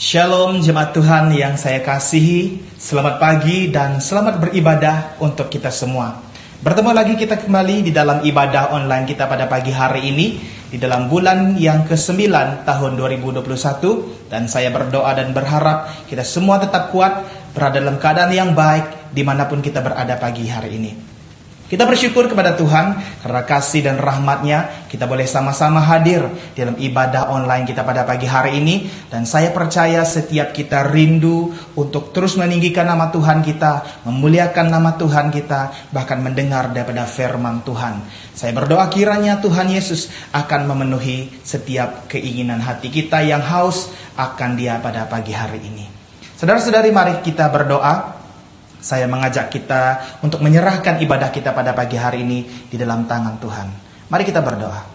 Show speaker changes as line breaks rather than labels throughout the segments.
Shalom jemaat Tuhan yang saya kasihi, selamat pagi dan selamat beribadah untuk kita semua. Bertemu lagi kita kembali di dalam ibadah online kita pada pagi hari ini, di dalam bulan yang ke-9 tahun 2021. Dan saya berdoa dan berharap kita semua tetap kuat, berada dalam keadaan yang baik dimanapun kita berada pagi hari ini. Kita bersyukur kepada Tuhan karena kasih dan rahmat-Nya kita boleh sama-sama hadir dalam ibadah online kita pada pagi hari ini. Dan saya percaya setiap kita rindu untuk terus meninggikan nama Tuhan kita, memuliakan nama Tuhan kita, bahkan mendengar daripada firman Tuhan. Saya berdoa kiranya Tuhan Yesus akan memenuhi setiap keinginan hati kita yang haus akan Dia pada pagi hari ini. Saudara-saudari, mari kita berdoa. Saya mengajak kita untuk menyerahkan ibadah kita pada pagi hari ini di dalam tangan Tuhan. Mari kita berdoa.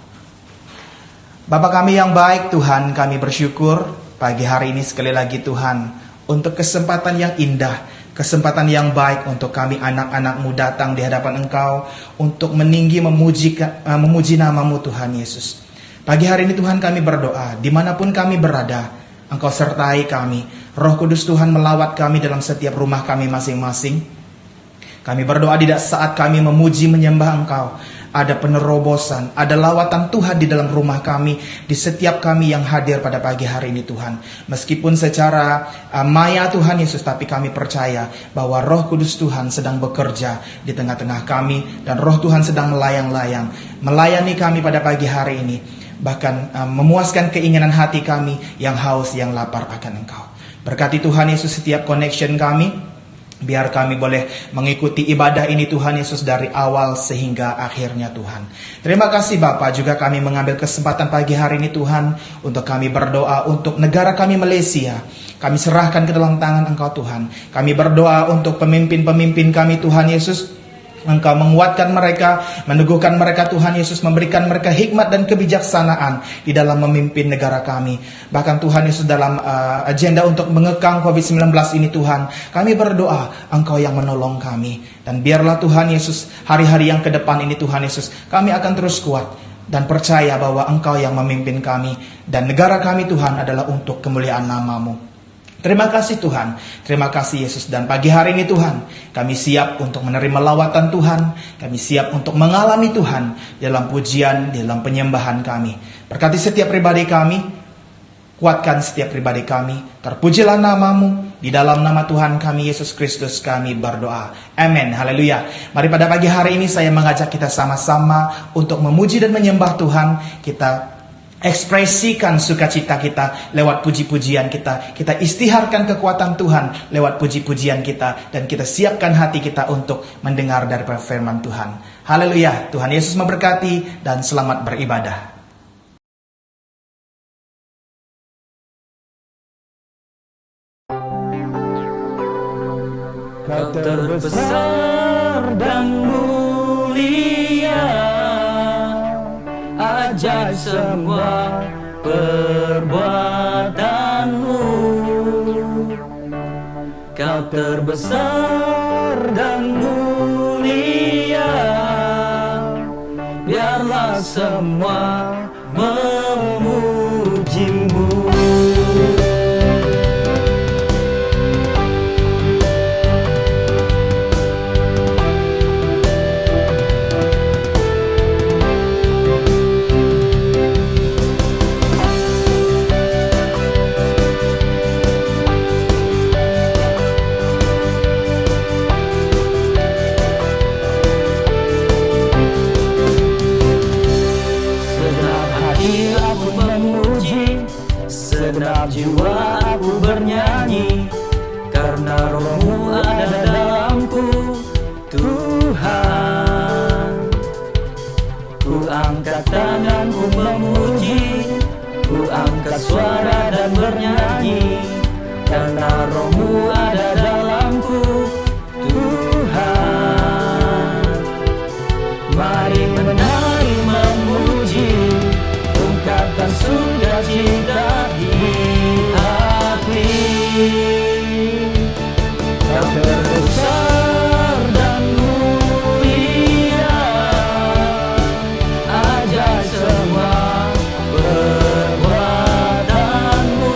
Bapa kami yang baik Tuhan, kami bersyukur pagi hari ini sekali lagi Tuhan untuk kesempatan yang indah, kesempatan yang baik untuk kami anak-anak-Mu datang di hadapan Engkau untuk meninggi memuji nama-Mu Tuhan Yesus. Pagi hari ini Tuhan kami berdoa, dimanapun kami berada, Engkau sertai kami. Roh Kudus Tuhan melawat kami dalam setiap rumah kami masing-masing. Kami berdoa di saat kami memuji menyembah Engkau, ada penerobosan, ada lawatan Tuhan di dalam rumah kami, di setiap kami yang hadir pada pagi hari ini Tuhan. Meskipun secara maya Tuhan Yesus, tapi kami percaya bahwa Roh Kudus Tuhan sedang bekerja di tengah-tengah kami, dan Roh Tuhan sedang melayang-layang, melayani kami pada pagi hari ini. Bahkan memuaskan keinginan hati kami yang haus, yang lapar akan Engkau. Berkati Tuhan Yesus setiap connection kami, biar kami boleh mengikuti ibadah ini Tuhan Yesus dari awal sehingga akhirnya Tuhan. Terima kasih Bapa, juga kami mengambil kesempatan pagi hari ini Tuhan untuk kami berdoa untuk negara kami Malaysia. Kami serahkan ke dalam tangan Engkau Tuhan. Kami berdoa untuk pemimpin-pemimpin kami Tuhan Yesus. Engkau menguatkan mereka, meneguhkan mereka Tuhan Yesus, memberikan mereka hikmat dan kebijaksanaan di dalam memimpin negara kami. Bahkan Tuhan Yesus dalam agenda untuk mengekang COVID-19 ini Tuhan, kami berdoa Engkau yang menolong kami. Dan biarlah Tuhan Yesus hari-hari yang ke depan ini Tuhan Yesus, kami akan terus kuat dan percaya bahwa Engkau yang memimpin kami. Dan negara kami Tuhan adalah untuk kemuliaan nama-Mu. Terima kasih Tuhan, terima kasih Yesus. Dan pagi hari ini Tuhan, kami siap untuk menerima lawatan Tuhan. Kami siap untuk mengalami Tuhan dalam pujian, dalam penyembahan kami. Berkati setiap pribadi kami, kuatkan setiap pribadi kami. Terpujilah nama-Mu, di dalam nama Tuhan kami Yesus Kristus kami berdoa. Amin, haleluya. Mari pada pagi hari ini saya mengajak kita sama-sama untuk memuji dan menyembah Tuhan. Kita ekspresikan sukacita kita lewat puji-pujian kita. Kita istiharkan kekuatan Tuhan lewat puji-pujian kita. Dan kita siapkan hati kita untuk mendengar dari firman Tuhan. Haleluya. Tuhan Yesus memberkati dan selamat beribadah.
Kau terbesar dan mulia, ajaib semua perbuatanmu. Kau terbesar dan mulia, biarlah semua memuji-Mu. Segenap jiwa aku bernyanyi, karena Roh-Mu ada dalamku, Tuhan. Ku angkat tanganku memuji, ku angkat suara dan bernyanyi, karena Roh-Mu ada dalamku, Tuhan. Mari menari memuji, ungkapkan sukacita di hati. Kau terbesar dan mulia, ajaib semua perbuatanmu.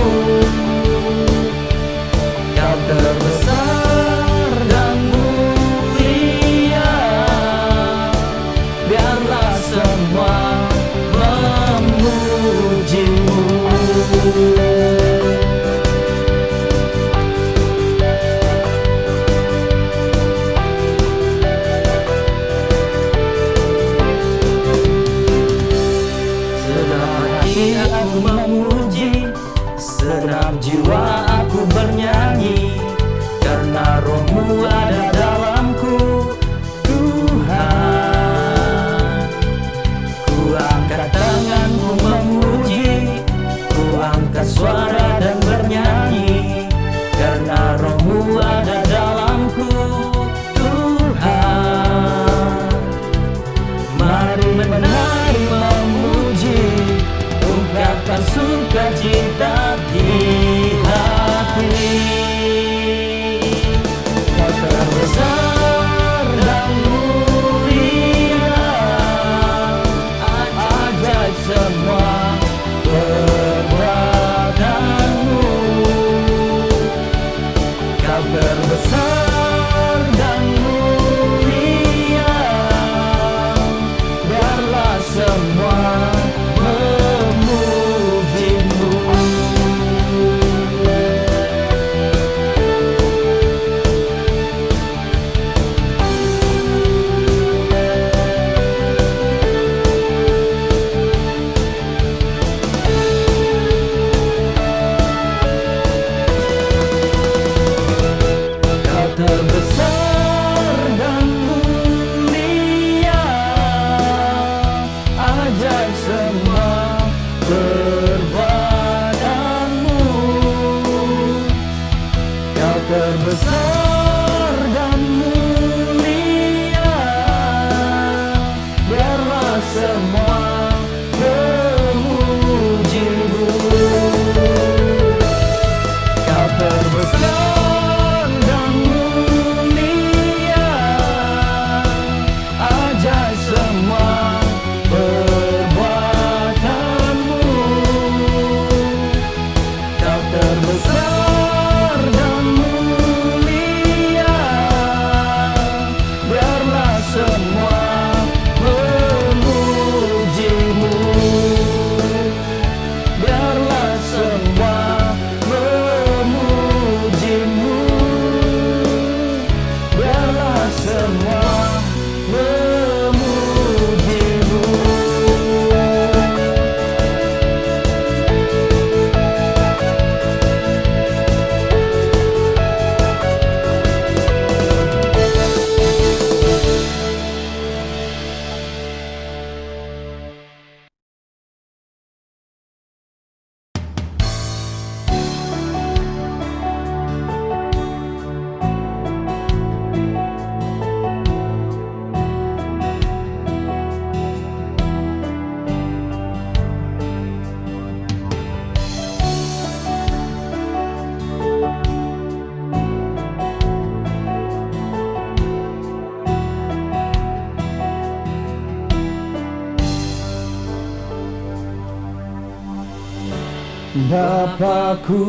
Bapakku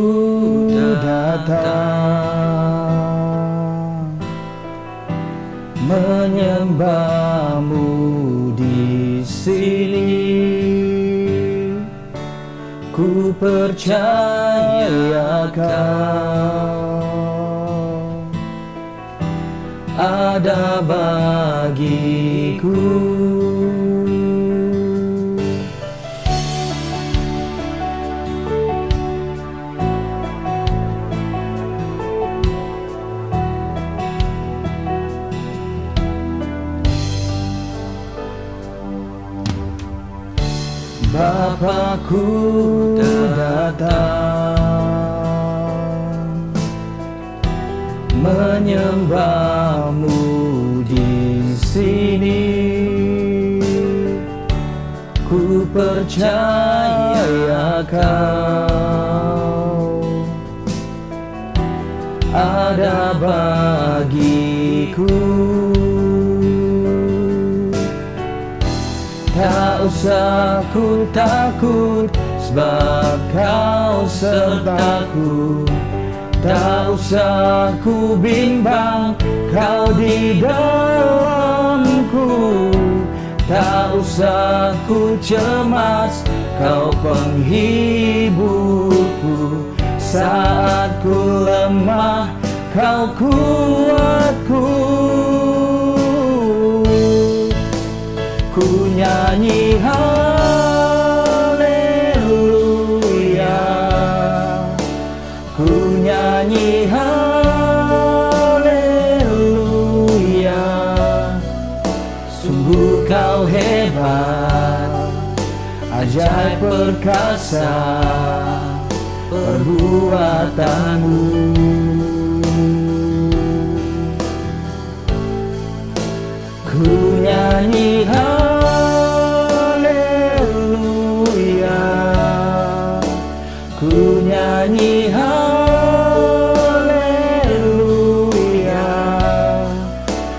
datang menyembahmu di sini. Ku percaya kau ada bagiku. Bapakku datang menyembahmu di sini. Ku percaya kau ada bagiku. Tak usah ku takut, sebab kau sertaku. Tak usah ku bimbang, kau di dalamku. Tak usah ku cemas, kau penghiburku. Saat ku lemah, kau kuatku. Ku nyanyi haleluya, ku nyanyi haleluya. Sungguh kau hebat, ajaib perkasa perbuatanmu. Ku nyanyi haleluya, ku nyanyi haleluya.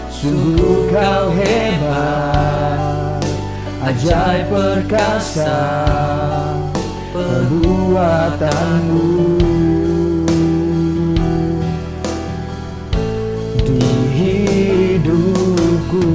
Sungguh kau hebat, ajaib perkasa perbuatanmu. Di hidupku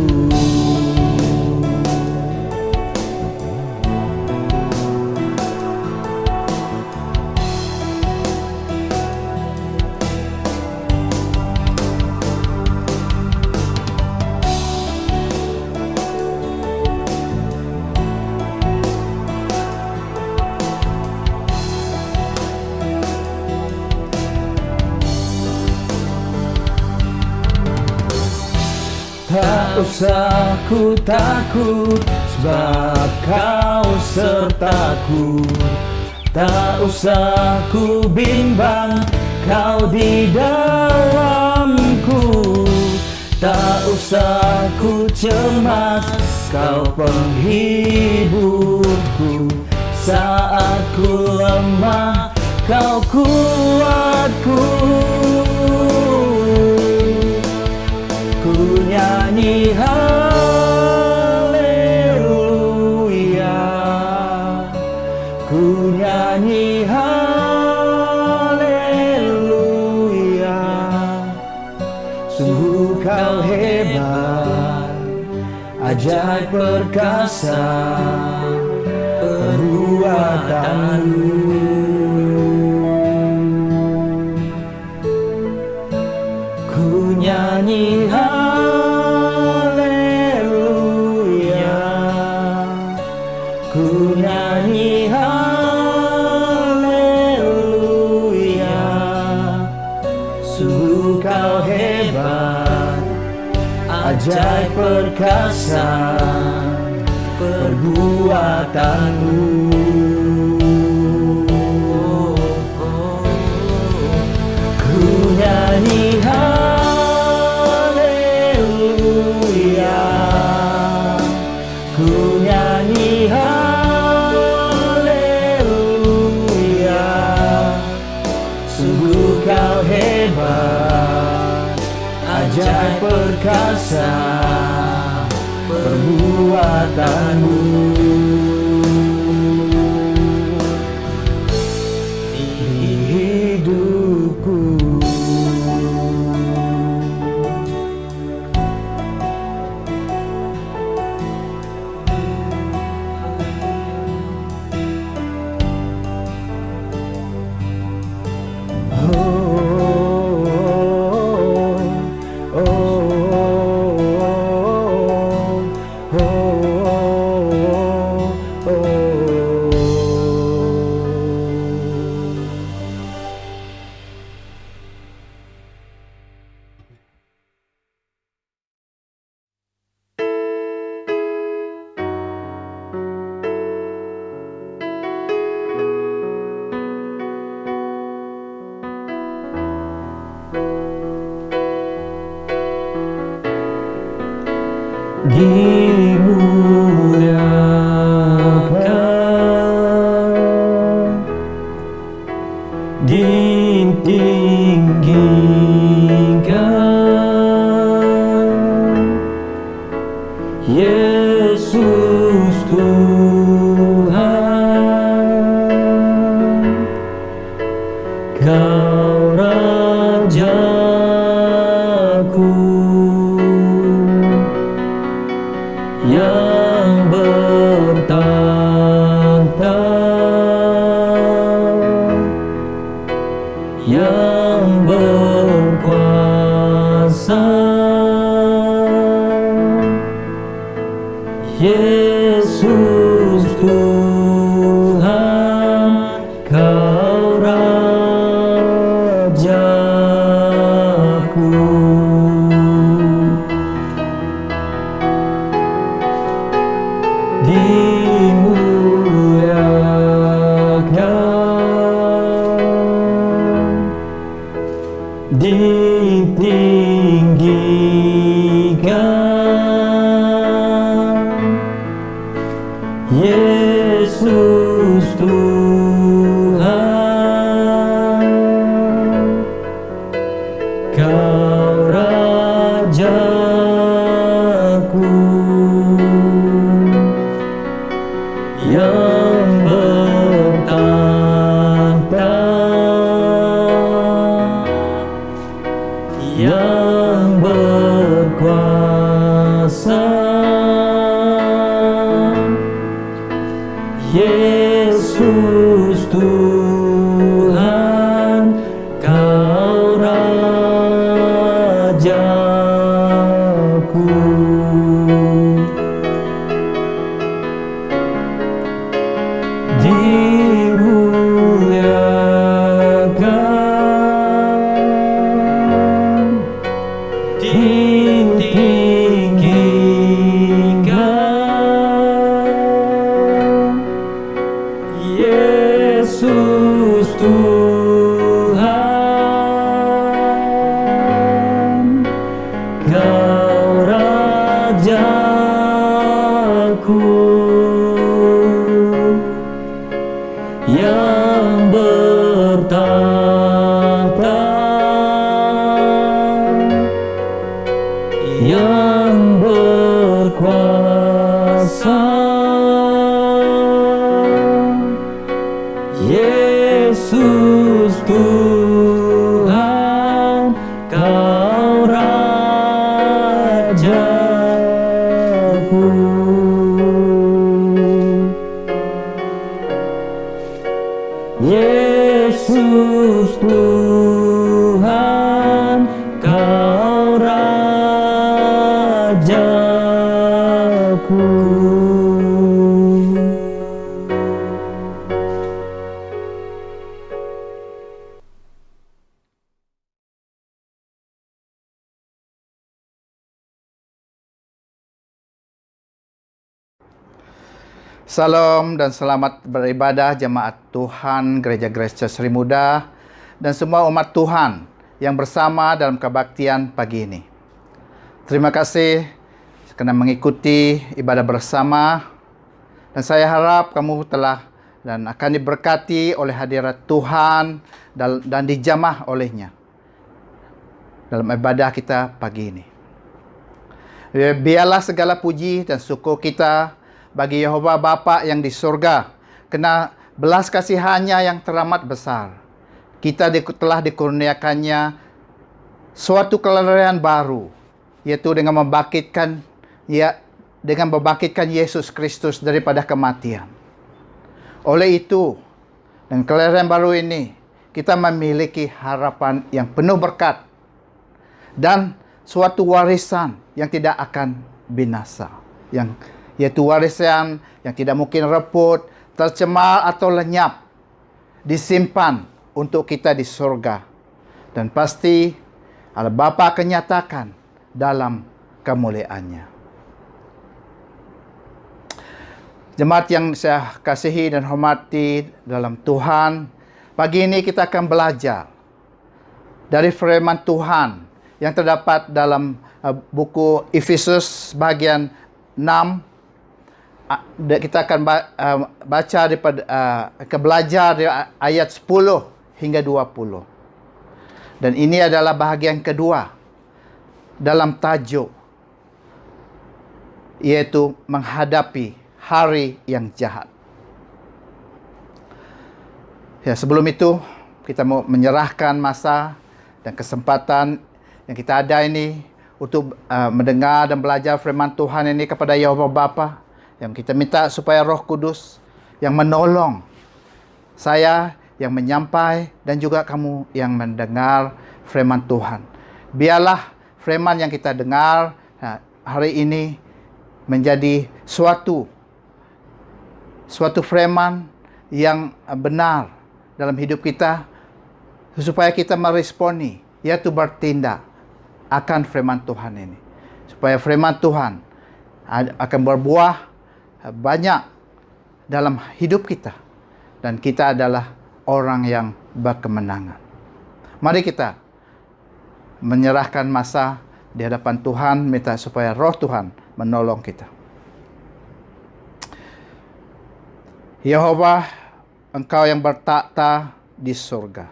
tak usah ku takut, sebab kau sertaku. Tak usah ku bimbang, kau di dalamku. Tak usah ku cemas, kau penghiburku. Saat ku lemah, kau kuatku. Ku nyanyi haleluya, ku nyanyi haleluya. Sungguh kau hebat, ajaib perkasa perbuatanmu. Ku nyanyi haleluya, ku nyanyi haleluya. Sungguh kau hebat, ajaib perkasa perbuatanmu. Ku nyanyi haleluya, ku nyanyi haleluya. Sungguh kau hebat, ajaib perkasa perbuatanmu. Yesus Tuhan, Kau Rajaku yang bertahta, yang berkuasa. Yesus Tuhan, Kau Rajaku. Dimuliakan, ditinggikan, Yesus Tuhan, Kau Rajaku yang bertahta, yang berkuasa. Yesus Tuhan, Kau Rajaku. Dimuliakan, ditinggikan, Yesus Tuhan, Kau Rajaku yang bertahta, yang berkuasa. Yesus Tuhan, Kau Rajaku. Yesus Tuhan, Kau Rajaku.
Salam dan selamat beribadah jemaat Tuhan Gereja Grace Church Sri Muda dan semua umat Tuhan yang bersama dalam kebaktian pagi ini. Terima kasih karena mengikuti ibadah bersama, dan saya harap kamu telah dan akan diberkati oleh hadirat Tuhan dan dijamah olehnya dalam ibadah kita pagi ini. Biarlah segala puji dan syukur kita bagi Yehova Bapa yang di surga, karena belas kasihannya yang teramat besar. Kita telah dikurniakannya suatu kelerayan baru, yaitu dengan membangkitkan Yesus Kristus daripada kematian. Oleh itu, dengan kelerayan baru ini, kita memiliki harapan yang penuh berkat dan suatu warisan yang tidak akan binasa, yaitu warisan yang tidak mungkin reput, tercemar atau lenyap, disimpan untuk kita di surga, dan pasti Allah Bapa akan nyatakan dalam kemuliaannya. Jemaat yang saya kasihi dan hormati dalam Tuhan, pagi ini kita akan belajar dari firman Tuhan yang terdapat dalam buku Efesus bagian 6. Kita akan baca belajar dari ayat 10 hingga 20. Dan ini adalah bahagian kedua dalam tajuk yaitu menghadapi hari yang jahat. Ya, sebelum itu kita mau menyerahkan masa dan kesempatan yang kita ada ini untuk mendengar dan belajar firman Tuhan ini kepada Yehova Bapa, yang kita minta supaya Roh Kudus yang menolong saya yang menyampai dan juga kamu yang mendengar firman Tuhan. Biarlah firman yang kita dengar hari ini menjadi suatu firman yang benar dalam hidup kita, supaya kita meresponi, yaitu bertindak akan firman Tuhan ini, supaya firman Tuhan akan berbuah banyak dalam hidup kita, dan kita adalah orang yang berkemenangan. Mari kita menyerahkan masa di hadapan Tuhan, minta supaya Roh Tuhan menolong kita. Yehova, Engkau yang bertakhta di surga,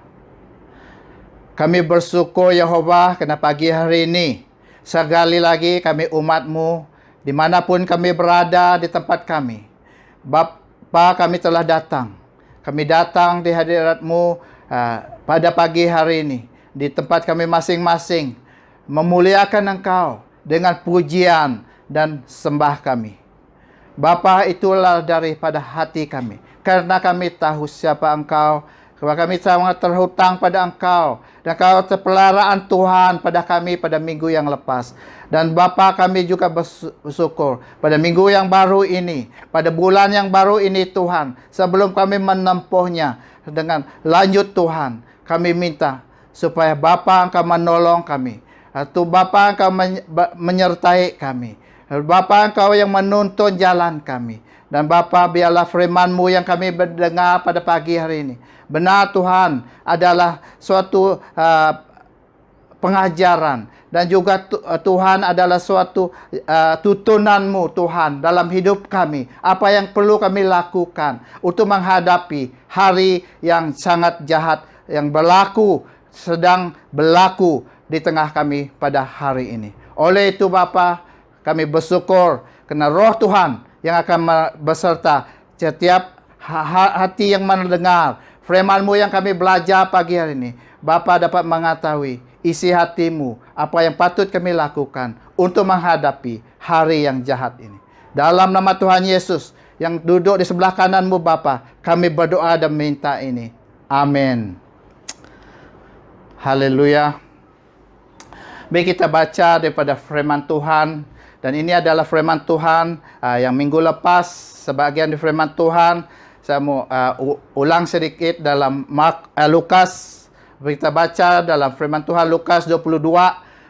kami bersyukur Yehova karena pagi hari ini sekali lagi kami umat-Mu dimanapun kami berada di tempat kami. Bapa, kami telah datang. Kami datang di hadirat-Mu pada pagi hari ini di tempat kami masing-masing, memuliakan Engkau dengan pujian dan sembah kami. Bapa, itulah daripada hati kami, karena kami tahu siapa Engkau, karena kami sangat terhutang pada Engkau, dan Engkau peliharaan Tuhan pada kami pada minggu yang lepas. Dan Bapa, kami juga bersyukur pada minggu yang baru ini, pada bulan yang baru ini Tuhan, sebelum kami menempuhnya dengan lanjut Tuhan, kami minta supaya Bapa Engkau menolong kami, atau Bapa Engkau menyertai kami, Bapa Engkau yang menuntun jalan kami. Dan Bapa, biarlah firman-Mu yang kami mendengar pada pagi hari ini benar Tuhan, adalah suatu pengajaran, dan juga Tuhan adalah suatu tuntunan-Mu Tuhan dalam hidup kami, apa yang perlu kami lakukan untuk menghadapi hari yang sangat jahat yang sedang berlaku di tengah kami pada hari ini. Oleh itu Bapa, kami bersyukur karena Roh Tuhan yang akan beserta setiap hati yang mendengar firman-Mu yang kami belajar pagi hari ini. Bapa dapat mengetahui isi hati-Mu, apa yang patut kami lakukan untuk menghadapi hari yang jahat ini. Dalam nama Tuhan Yesus yang duduk di sebelah kanan-Mu Bapa, kami berdoa dan minta ini. Amin. Haleluya. Baik, kita baca daripada firman Tuhan. Dan ini adalah firman Tuhan yang minggu lepas, sebagian di firman Tuhan saya mau ulang sedikit dalam Lukas. Kita baca dalam firman Tuhan Lukas 22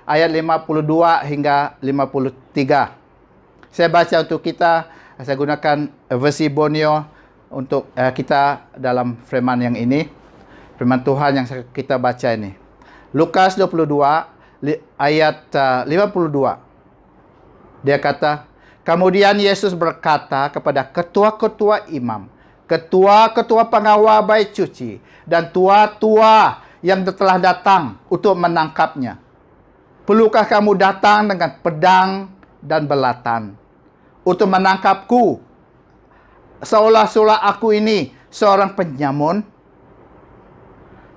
ayat 52 hingga 53. Saya baca untuk kita, saya gunakan versi Borneo untuk kita dalam firman yang ini. Firman Tuhan yang kita baca ini. Lukas 22 ayat 52. Dia kata, kemudian Yesus berkata kepada ketua-ketua imam, ketua-ketua pengawal bait suci, dan tua-tua yang telah datang untuk menangkapnya. Perlukah kamu datang dengan pedang dan belatan untuk menangkapku, seolah-olah aku ini seorang penyamun?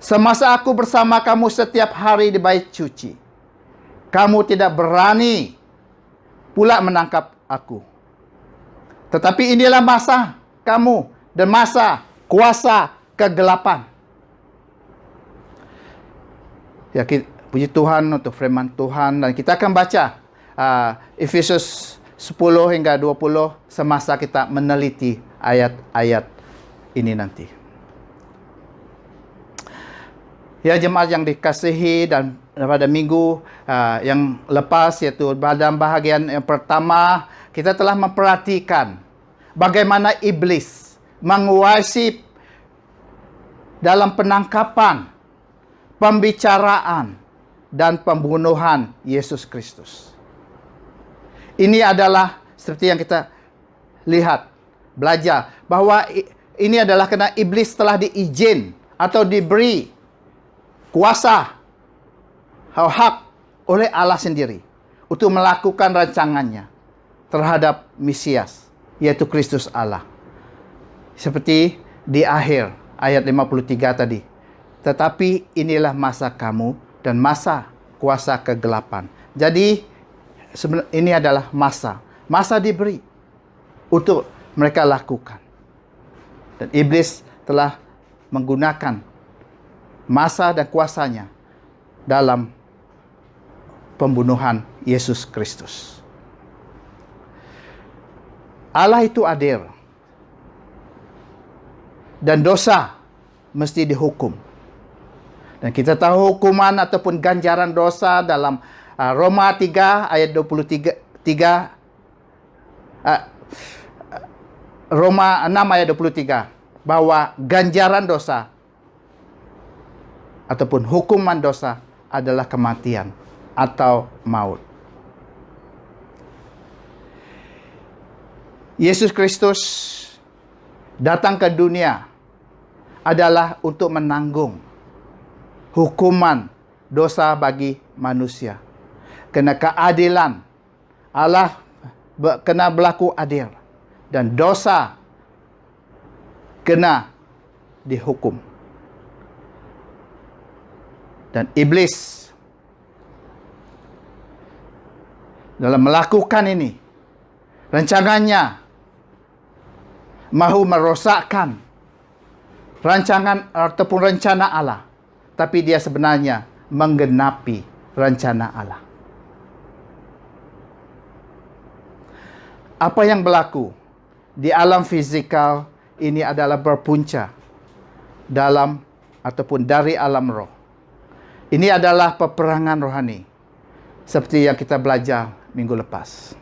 Semasa aku bersama kamu setiap hari di bait suci, kamu tidak berani pula menangkap aku. Tetapi inilah masa kamu dan masa kuasa kegelapan. Ya, puji Tuhan untuk firman Tuhan, dan kita akan baca Efesus 10 hingga 20 semasa kita meneliti ayat-ayat ini nanti. Ya, jemaat yang dikasihi, dan pada minggu yang lepas, yaitu dalam bahagian yang pertama, kita telah memperhatikan bagaimana iblis menguasai dalam penangkapan, pembicaraan, dan pembunuhan Yesus Kristus. Ini adalah seperti yang kita lihat, belajar, bahwa ini adalah karena iblis telah diizin atau diberi kuasa, hak oleh Allah sendiri untuk melakukan rancangannya. terhadap Mesias, yaitu Kristus Allah. Seperti di akhir ayat 53 tadi. Tetapi inilah masa kamu dan masa kuasa kegelapan. Jadi ini adalah masa diberi untuk mereka lakukan. Dan iblis telah menggunakan masa dan kuasanya dalam pembunuhan Yesus Kristus. Allah itu adil. Dan dosa mesti dihukum. Dan kita tahu hukuman ataupun ganjaran dosa dalam Roma 3 ayat 23, Roma 6 ayat 23, bahwa ganjaran dosa ataupun hukuman dosa adalah kematian atau maut. Yesus Kristus datang ke dunia adalah untuk menanggung hukuman dosa bagi manusia. Kena keadilan Allah kena berlaku adil dan dosa kena dihukum. Dan iblis dalam melakukan ini, rencangannya mahu merosakkan rancangan ataupun rencana Allah. Tapi dia sebenarnya menggenapi rencana Allah. Apa yang berlaku di alam fizikal ini adalah berpunca dalam ataupun dari alam roh. Ini adalah peperangan rohani seperti yang kita belajar minggu lepas.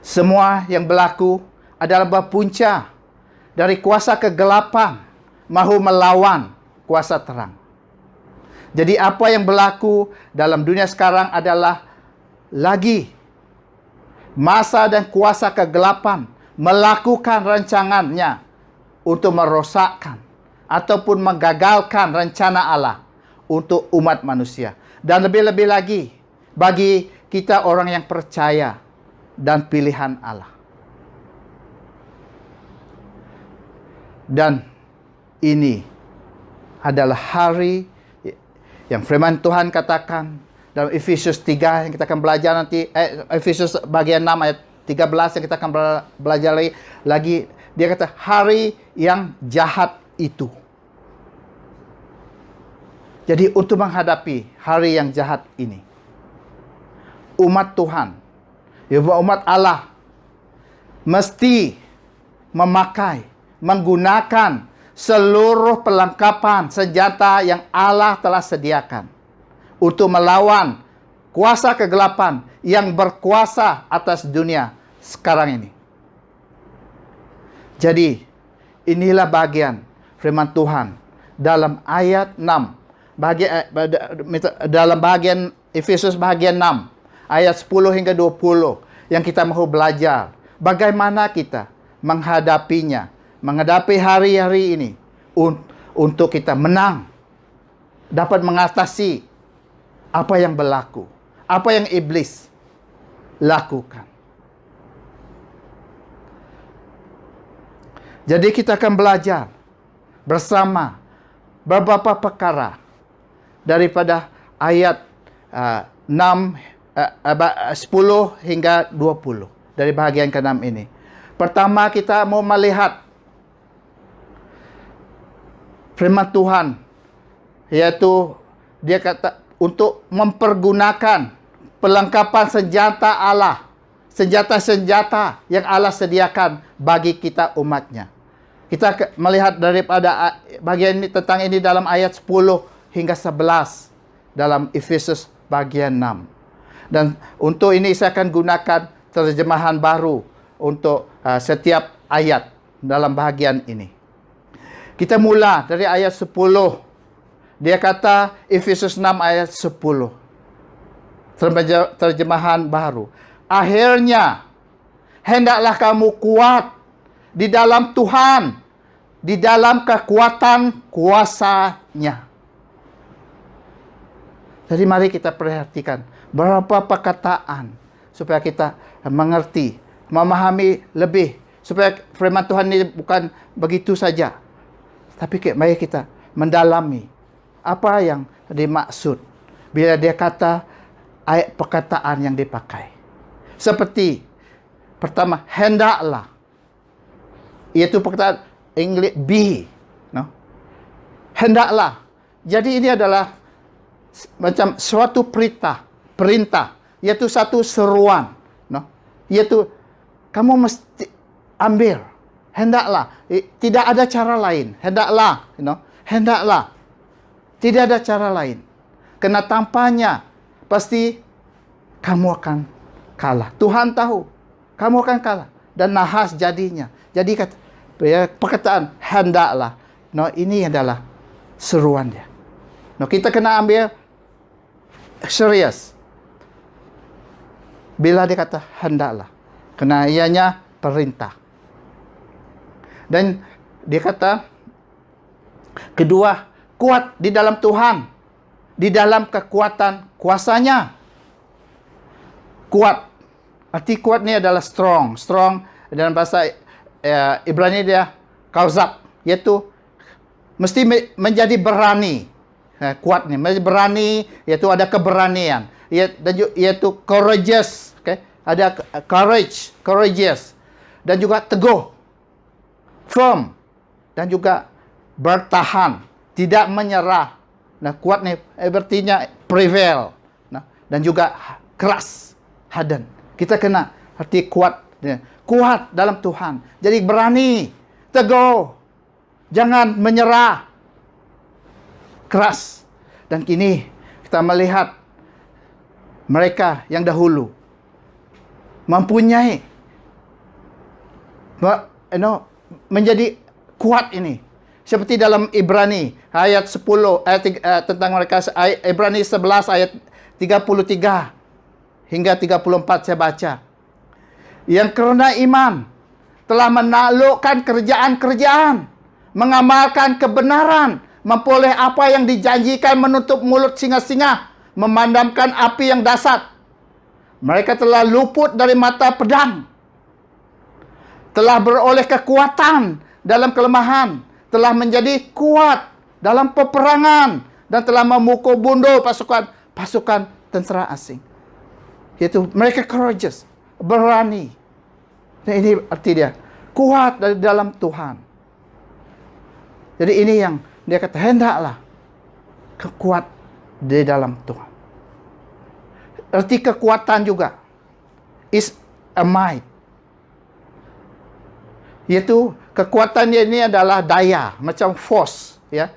Semua yang berlaku adalah berpunca dari kuasa kegelapan mahu melawan kuasa terang. Jadi apa yang berlaku dalam dunia sekarang adalah lagi masa dan kuasa kegelapan melakukan rancangannya untuk merosakkan ataupun menggagalkan rencana Allah untuk umat manusia. Dan lebih-lebih lagi bagi kita orang yang percaya dan pilihan Allah. Dan ini adalah hari yang firman Tuhan katakan dalam Efesus 3 yang kita akan belajar nanti, Efesus bagian 6 ayat 13 yang kita akan belajar lagi. Dia kata hari yang jahat itu. Jadi untuk menghadapi hari yang jahat ini, umat Tuhan, umat Allah mesti menggunakan seluruh perlengkapan senjata yang Allah telah sediakan untuk melawan kuasa kegelapan yang berkuasa atas dunia sekarang ini. Jadi, inilah bagian firman Tuhan dalam ayat 6. Dalam bagian Efesus bagian 6. Ayat 10 hingga 20. Yang kita mau belajar. Bagaimana kita menghadapinya. Menghadapi hari-hari ini. Untuk kita menang. Dapat mengatasi apa yang berlaku. Apa yang iblis lakukan. Jadi kita akan belajar bersama beberapa perkara daripada ayat 10 hingga 20 dari bahagian ke-6 ini. Pertama kita mau melihat firman Tuhan, yaitu dia kata untuk mempergunakan perlengkapan senjata Allah, senjata-senjata yang Allah sediakan bagi kita umatnya. Kita melihat daripada bagian ini tentang ini dalam ayat 10 hingga 11 dalam Efesus bagian 6. Dan untuk ini saya akan gunakan terjemahan baru untuk setiap ayat dalam bahagian ini. Kita mula dari ayat 10. Dia kata Efesus 6 ayat 10. Terjemahan baru. Akhirnya hendaklah kamu kuat di dalam Tuhan, di dalam kekuatan kuasa-Nya. Jadi mari kita perhatikan berapa perkataan supaya kita mengerti, memahami lebih, supaya firman Tuhan ini bukan begitu saja, tapi mari kita mendalami apa yang dimaksud bila dia kata ayat perkataan yang dipakai. Seperti pertama, hendaklah, iaitu perkataan English be, no? Hendaklah. Jadi ini adalah macam suatu perintah, iaitu satu seruan, no? Iaitu kamu mesti ambil, hendaklah. Tidak ada cara lain. Hendaklah, hendaklah. Tidak ada cara lain. Karena tanpanya pasti kamu akan kalah. Tuhan tahu kamu akan kalah dan nahas jadinya. Jadi perkataan hendaklah, no, ini adalah seruan dia. No, kita kena ambil serius bila dia kata hendaklah, karena ianya perintah. Dan dia kata kedua, kuat di dalam Tuhan, di dalam kekuatan kuasanya. Kuat, arti kuat ni adalah strong. Dalam bahasa Ibrani dia kauzab, iaitu mesti menjadi berani. Kuat ni menjadi berani, iaitu ada keberanian, iaitu courageous, okay? Ada courageous, dan juga teguh, firm, dan juga bertahan, tidak menyerah. Nah, kuat ni artinya prevail, nah, dan juga keras, harden. Kita kena arti kuat, kuat dalam Tuhan. Jadi berani, teguh, jangan menyerah, keras. Dan kini kita melihat mereka yang dahulu mempunyai menjadi kuat ini. Seperti dalam Ibrani ayat 10 tentang mereka, Ibrani 11 ayat 33 hingga 34 saya baca. Yang karena iman telah menaklukkan kerjaan-kerjaan, mengamalkan kebenaran, memperoleh apa yang dijanjikan, menutup mulut singa-singa, memadamkan api yang dahsyat. Mereka telah luput dari mata pedang, telah beroleh kekuatan dalam kelemahan, telah menjadi kuat dalam peperangan, dan telah memukul mundur pasukan tentera asing. Yaitu mereka courageous, berani. Dan ini arti dia, kuat dari dalam Tuhan. Jadi ini yang dia kata, hendaklah kuat di dalam Tuhan. Arti kekuatan juga is a might. Yaitu kekuatan ini adalah daya, macam force, ya.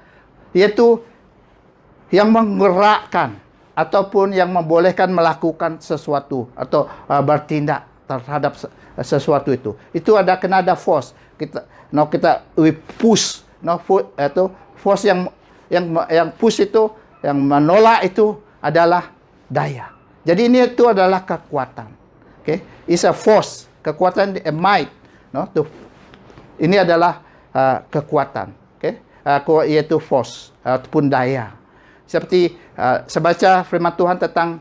Yaitu yang menggerakkan ataupun yang membolehkan melakukan sesuatu atau bertindak terhadap sesuatu itu. Itu kena ada force. We push, itu force yang push itu, yang menolak itu adalah daya. Jadi ini itu adalah kekuatan. Okay? It's a force, kekuatan, a might, ini adalah kekuatan, okay? Yaitu force ataupun daya. Seperti sebaca firman Tuhan tentang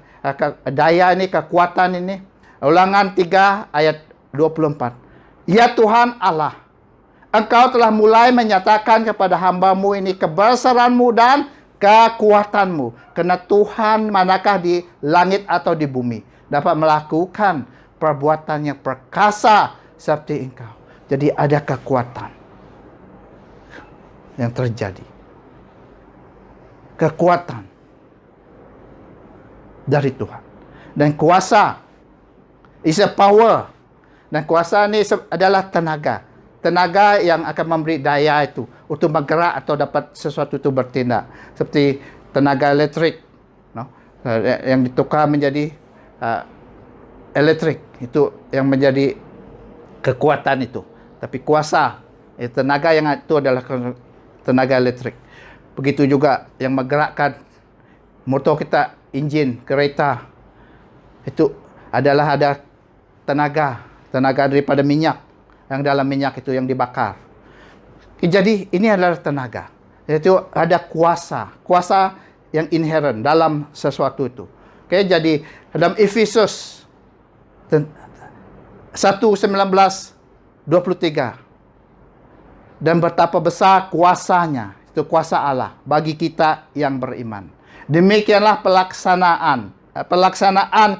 daya ini, kekuatan ini, Ulangan 3 ayat 24. Ya Tuhan Allah, Engkau telah mulai menyatakan kepada hamba-Mu ini kebesaran-Mu dan kekuatan-Mu. Karena Tuhan manakah di langit atau di bumi dapat melakukan perbuatan yang perkasa seperti Engkau. Jadi ada kekuatan yang terjadi. Kekuatan dari Tuhan. Dan kuasa is a power. Dan kuasa ini adalah tenaga. Tenaga yang akan memberi daya itu untuk bergerak atau dapat sesuatu itu bertindak. Seperti tenaga elektrik, yang ditukar menjadi elektrik. Itu yang menjadi kekuatan itu. Tapi kuasa, tenaga yang itu adalah tenaga elektrik. Begitu juga yang menggerakkan motor kita, enjin, kereta. Itu adalah ada tenaga daripada minyak. Yang dalam minyak itu yang dibakar. Jadi ini adalah tenaga. Itu ada kuasa yang inherent dalam sesuatu itu. Jadi dalam Efesus 1:19-23. Dan betapa besar kuasanya, itu kuasa Allah bagi kita yang beriman. Demikianlah pelaksanaan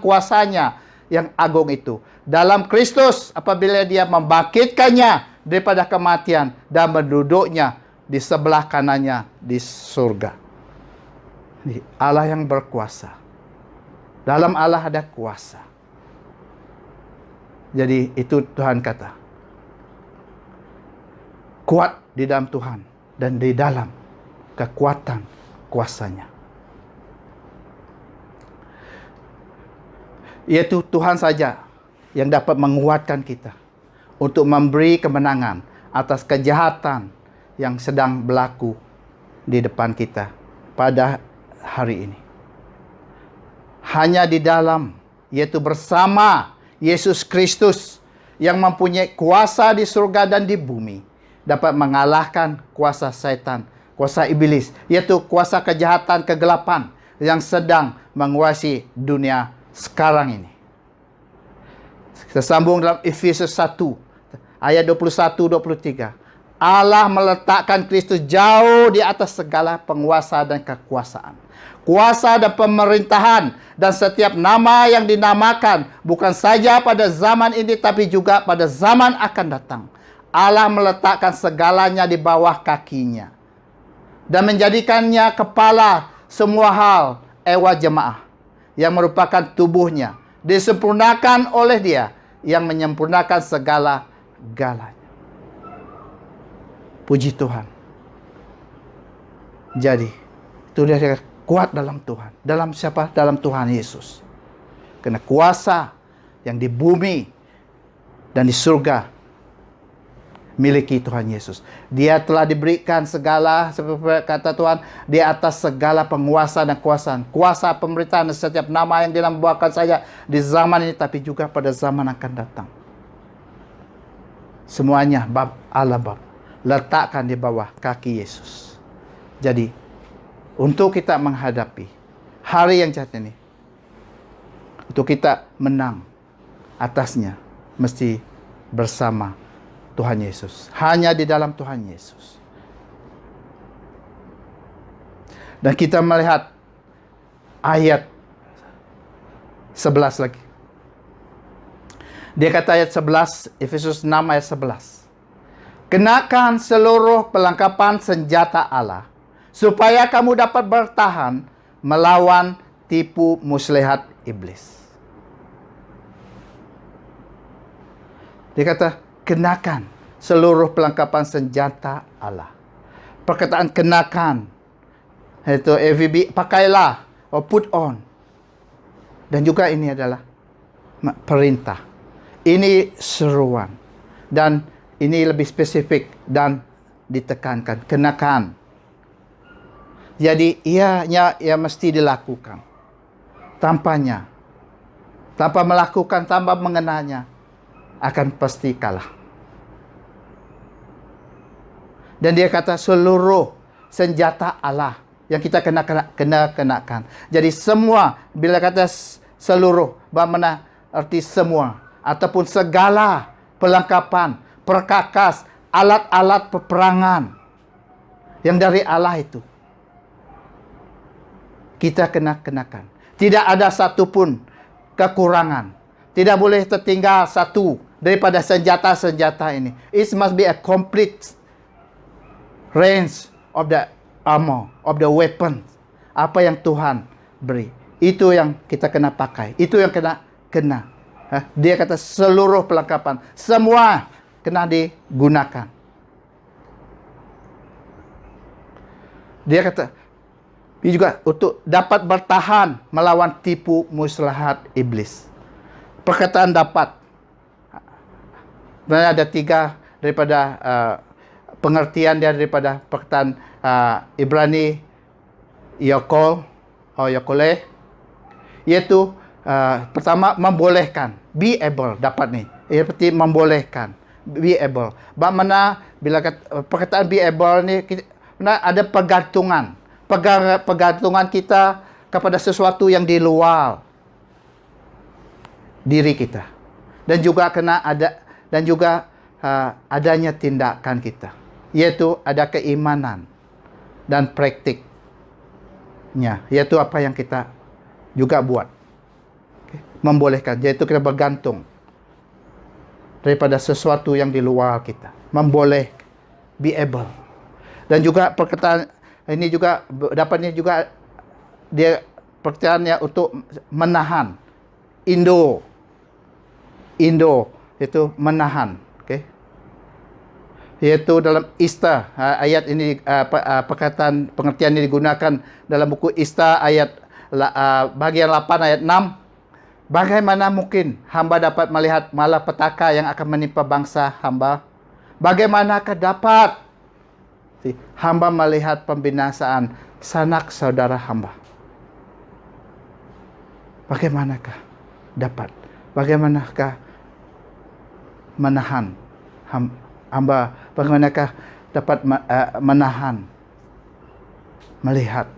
kuasanya yang agung itu dalam Kristus apabila Dia membangkitkannya daripada kematian dan menduduknya di sebelah kanannya di surga. Allah yang berkuasa. Dalam Allah ada kuasa. Jadi itu Tuhan kata. Kuat di dalam Tuhan dan di dalam kekuatan kuasanya. Yaitu Tuhan saja yang dapat menguatkan kita untuk memberi kemenangan atas kejahatan yang sedang berlaku di depan kita pada hari ini. Hanya di dalam, yaitu bersama Yesus Kristus yang mempunyai kuasa di surga dan di bumi, dapat mengalahkan kuasa setan, kuasa iblis, yaitu kuasa kejahatan kegelapan yang sedang menguasai dunia sekarang ini. Kita sambung dalam Efesus 1 ayat 21-23. Allah meletakkan Kristus jauh di atas segala penguasa dan kekuasaan, kuasa dan pemerintahan, dan setiap nama yang dinamakan, bukan saja pada zaman ini tapi juga pada zaman akan datang. Allah meletakkan segalanya di bawah kakinya dan menjadikannya kepala semua hal jemaah yang merupakan tubuhnya, disempurnakan oleh Dia yang menyempurnakan segala-galanya. Puji Tuhan. Jadi itu dia kuat dalam Tuhan. Dalam siapa? Dalam Tuhan Yesus. Karena kuasa yang di bumi dan di surga miliki Tuhan Yesus. Dia telah diberikan segala, seperti kata Tuhan, di atas segala penguasa dan kuasaan. Kuasa pemerintahan setiap nama yang dinamakan saja di zaman ini, tapi juga pada zaman akan datang. Semuanya bab Allah bab. Letakkan di bawah kaki Yesus. Jadi, untuk kita menghadapi hari yang jahat ini, untuk kita menang atasnya, mesti bersama Tuhan Yesus. Hanya di dalam Tuhan Yesus. Dan kita melihat ayat 11 lagi. Dia kata ayat 11, Efesus 6 ayat 11. Kenakan seluruh perlengkapan senjata Allah, supaya kamu dapat bertahan melawan tipu muslihat iblis. Dia kata, kenakan seluruh perlengkapan senjata Allah. Perkataan kenakan, itu FVB, pakailah, or put on. Dan juga ini adalah perintah. Ini seruan. Dan ini lebih spesifik dan ditekankan. Kenakan. Jadi ianya yang mesti dilakukan. Tanpa melakukan, tanpa mengenanya, akan pasti kalah. Dan dia kata seluruh senjata Allah yang kita kenakan. Jadi semua, bila kata seluruh, bermakna arti semua ataupun segala perlengkapan, perkakas, alat-alat peperangan yang dari Allah itu kita kenakan. Tidak ada satupun kekurangan. Tidak boleh tertinggal satu daripada senjata-senjata ini. It must be a complete range of the armor, of the weapon. Apa yang Tuhan beri, itu yang kita kena pakai. Itu yang kena. Dia kata seluruh perlengkapan, semua kena digunakan. Dia kata juga untuk dapat bertahan melawan tipu muslihat iblis. Perkataan dapat, sebenarnya ada 3 daripada pengertian dia daripada perkataan Ibrani Yokol atau Yokole, yaitu pertama membolehkan, be able, dapat nih, seperti membolehkan, be able. Bagaimana bila perkataan be able ni ada pergantungan kita kepada sesuatu yang di luar diri kita. dan juga adanya tindakan kita, yaitu ada keimanan dan praktiknya, yaitu apa yang kita juga buat. Membolehkan, yaitu kita bergantung daripada sesuatu yang di luar kita. Memboleh, be able. Dan juga perkataan ini juga dapatnya juga dia perkataannya untuk menahan. Indo itu menahan, okey. Yaitu dalam Ista, ayat ini perkataan pengertian ini digunakan dalam buku Ista ayat bahagian 8 ayat 6. Bagaimana mungkin hamba dapat melihat malapetaka yang akan menimpa bangsa hamba? Bagaimanakah dapat hamba melihat pembinasaan sanak saudara hamba? Bagaimanakah dapat? Bagaimanakah menahan hamba? Bagaimanakah dapat menahan melihat?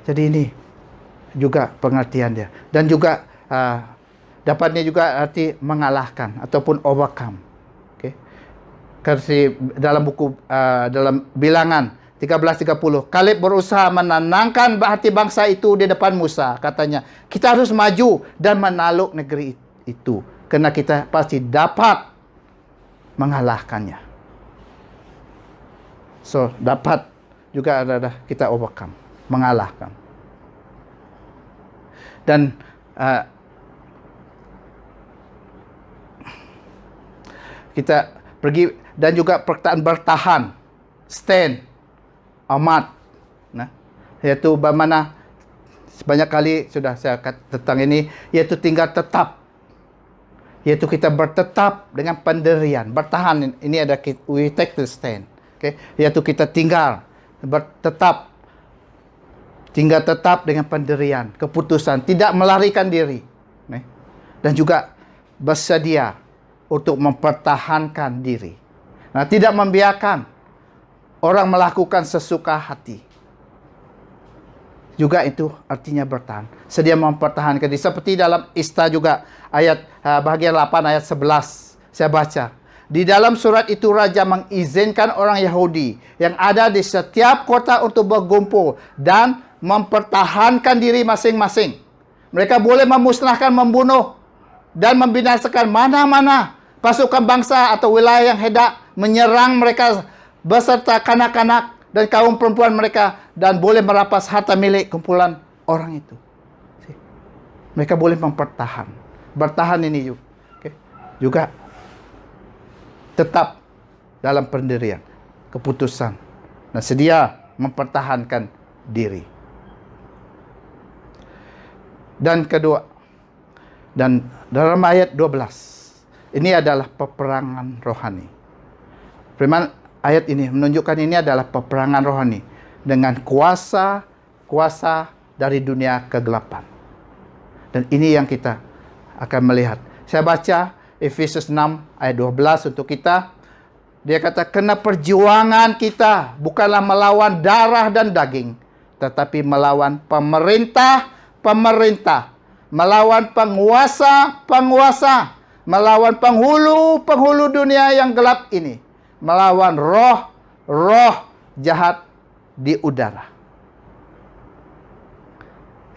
Jadi ini juga pengertian dia. Dan juga dapatnya juga arti mengalahkan ataupun overcome. Okey. Kasi dalam buku dalam Bilangan 13:30, Kaleb berusaha menenangkan hati bangsa itu di depan Musa. Katanya, kita harus maju dan menakluk negeri itu, kerana kita pasti dapat mengalahkannya. So, dapat juga adalah kita overcome, mengalahkan. Dan kita pergi, dan juga perkataan bertahan, stand, amat, nah, iaitu bagaimana sebanyak kali sudah saya kata tentang ini, iaitu tinggal tetap, iaitu kita bertetap dengan pendirian. Bertahan ini ada we take the stand, okay? Iaitu kita tinggal tetap dengan pendirian, keputusan, tidak melarikan diri, dan juga bersedia untuk mempertahankan diri. Nah, tidak membiarkan orang melakukan sesuka hati. Juga itu artinya bertahan. Sedia mempertahankan diri. Seperti dalam Ista juga ayat bahagian 8 ayat 11. Saya baca. Di dalam surat itu raja mengizinkan orang Yahudi yang ada di setiap kota untuk berkumpul dan mempertahankan diri masing-masing. Mereka boleh memusnahkan, membunuh dan membinasakan mana-mana pasukan bangsa atau wilayah yang hendak menyerang mereka beserta kanak-kanak dan kaum perempuan mereka, dan boleh merampas harta milik kumpulan orang itu. Mereka boleh mempertahan. Bertahan ini juga, juga tetap dalam pendirian, keputusan, dan sedia mempertahankan diri. Dan kedua, dan dalam ayat 12, ini adalah peperangan rohani. Firman ayat ini menunjukkan ini adalah peperangan rohani dengan kuasa dari dunia kegelapan. Dan ini yang kita akan melihat. Saya baca Efesus 6 ayat 12 untuk kita. Dia kata, kena perjuangan kita bukanlah melawan darah dan daging, tetapi melawan pemerintah, melawan penguasa, melawan penghulu dunia yang gelap ini, melawan roh jahat di udara.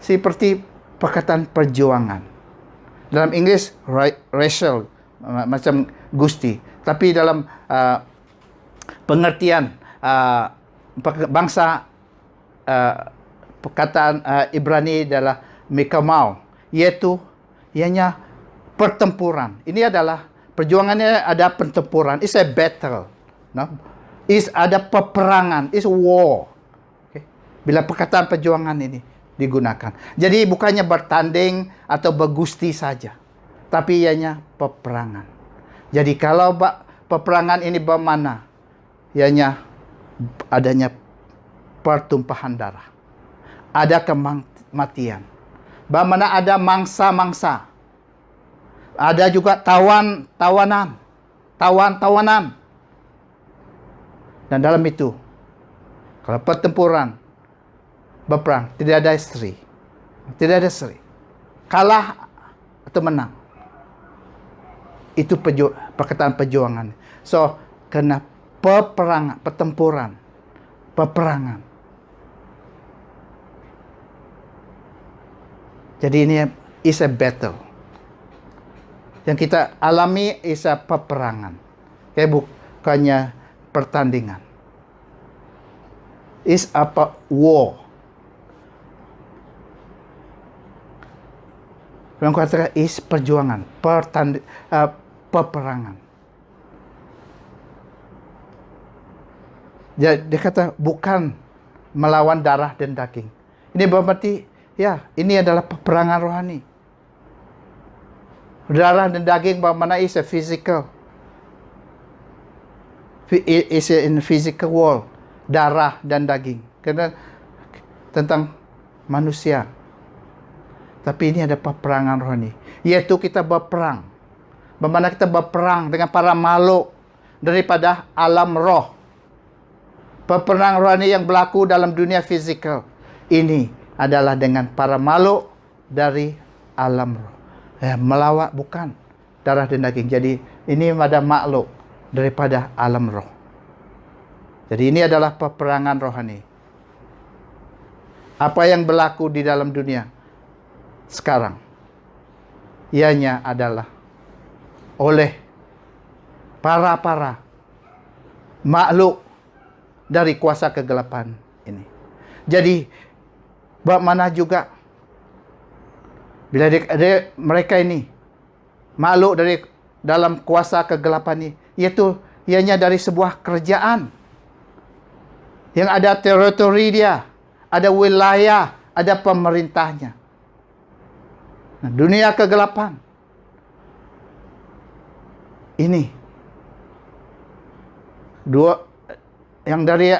Seperti perkataan perjuangan. Dalam Inggris, racial, macam gusti. Tapi dalam pengertian bangsa, perkataan Ibrani adalah mekamau, iaitu ianya pertempuran. Ini adalah perjuangannya, ada pertempuran. It's a battle. No? Ada peperangan. It's war. Okay? Bila perkataan perjuangan ini digunakan. Jadi bukannya bertanding atau bergusti saja, tapi ianya peperangan. Jadi kalau peperangan ini bermakna ianya adanya pertumpahan darah, ada kematian, bermakna ada mangsa-mangsa, ada juga tawanan. Dan dalam itu, kalau pertempuran, berperang, tidak ada istri. Kalah atau menang. Itu perkataan perjuangan. So, kena peperangan, pertempuran, peperangan. Jadi ini is a battle. Yang kita alami is a peperangan. Kayak bukannya pertandingan. Is apa war. Yang katakan is perjuangan, peperangan. Dia kata bukan melawan darah dan daging. Ini berarti ya, ini adalah peperangan rohani. Darah dan daging bagaimana is a physical. Is in physical world. Darah dan daging. Karena tentang manusia. Tapi ini ada peperangan rohani. Yaitu kita berperang. Bagaimana kita berperang dengan para makhluk daripada alam roh. Peperangan rohani yang berlaku dalam dunia fizikal. Ini adalah dengan para makhluk dari alam roh. Melawat bukan darah dan daging. Jadi ini ada makhluk daripada alam roh. Jadi ini adalah peperangan rohani. Apa yang berlaku di dalam dunia sekarang, ianya adalah oleh para makhluk dari kuasa kegelapan ini. Jadi bagaimana juga bila mereka ini makhluk dari dalam kuasa kegelapan ini, yaitu ianya dari sebuah kerajaan yang ada teritori dia, ada wilayah, ada pemerintahnya. Nah, dunia kegelapan ini dua yang dari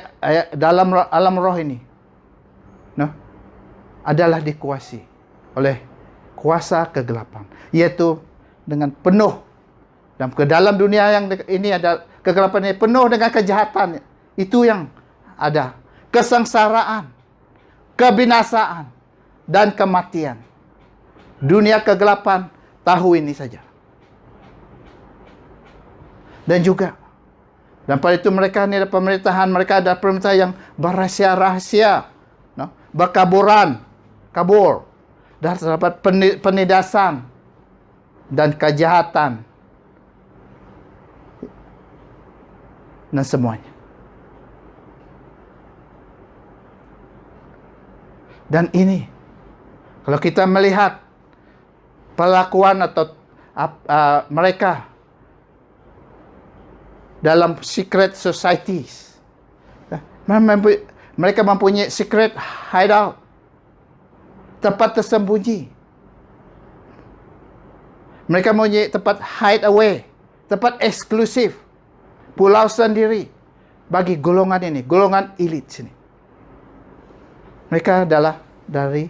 dalam alam roh ini, nah, adalah dikuasai oleh kuasa kegelapan, yaitu dengan penuh dan ke dalam dunia yang ini ada kegelapan ini penuh dengan kejahatan. Itu yang ada kesengsaraan, kebinasaan, dan kematian. Dunia kegelapan tahu ini saja. Dan juga, dan pada itu mereka ini ada pemerintahan, mereka ada pemerintah yang berahasia-rahasia, no? kabur, dan terdapat penindasan dan kejahatan dan semuanya. Dan ini, kalau kita melihat perlakuan atau mereka dalam secret societies, mereka mempunyai secret hideout, tempat tersembunyi. Mereka mempunyai tempat hideaway, tempat eksklusif, pulau sendiri bagi golongan ini, golongan elit sini. Mereka adalah dari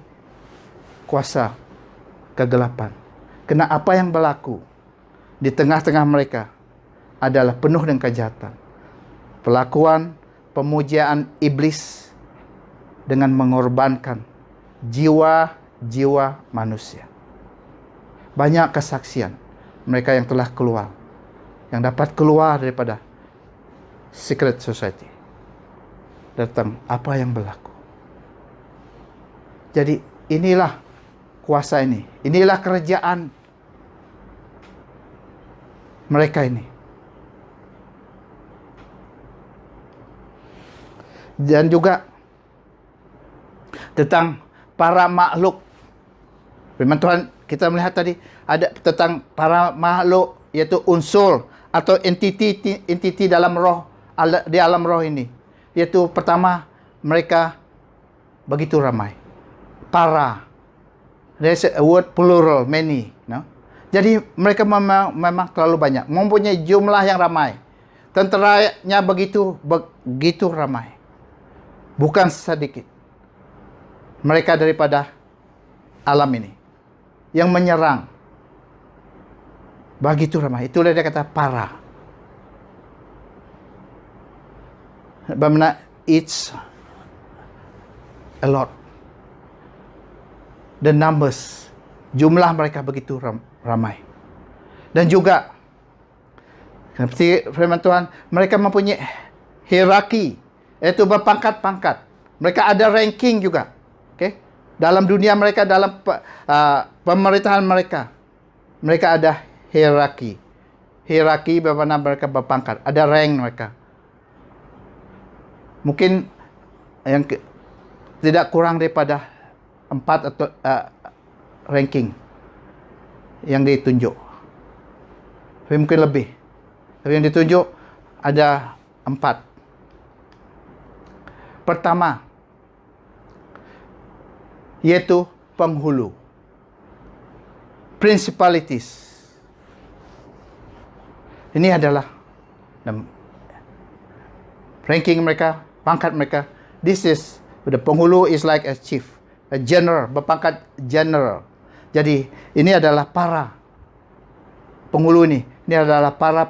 kuasa kegelapan. Karena apa yang berlaku di tengah-tengah mereka adalah penuh dengan kejahatan. Pelakuan pemujaan iblis dengan mengorbankan jiwa-jiwa manusia. Banyak kesaksian mereka yang telah keluar, yang dapat keluar daripada secret society. Tentang apa yang berlaku. Jadi inilah kuasa ini. Inilah kerajaan mereka ini. Dan juga tentang para makhluk. Firman Tuhan kita melihat tadi ada tentang para makhluk, yaitu unsur atau entiti dalam roh, di alam roh ini. Yaitu pertama, mereka begitu ramai. There's a word plural, many, no? Jadi mereka memang terlalu banyak, mempunyai jumlah yang ramai. Tenteranya begitu ramai. Bukan sedikit. Mereka daripada alam ini yang menyerang. Begitu ramai. Itulah dia kata para. Bagaimana it's a lot. The numbers, jumlah mereka begitu ramai. Dan juga Seperti firman Tuhan, mereka mempunyai hierarki, yaitu berpangkat-pangkat. Mereka ada ranking juga. Okay? Dalam dunia mereka, dalam pemerintahan mereka, mereka ada hierarki. Hierarki bagaimana mereka berpangkat. Ada rank mereka. Mungkin yang tidak kurang daripada 4 atau ranking yang ditunjuk. Tapi mungkin lebih. Tapi yang ditunjuk ada 4. Pertama, yaitu penghulu. Principalities. Ini adalah ranking mereka, pangkat mereka. This is, the penghulu is like a chief, a general, berpangkat general. Jadi, ini adalah para penghulu ini. Ini adalah para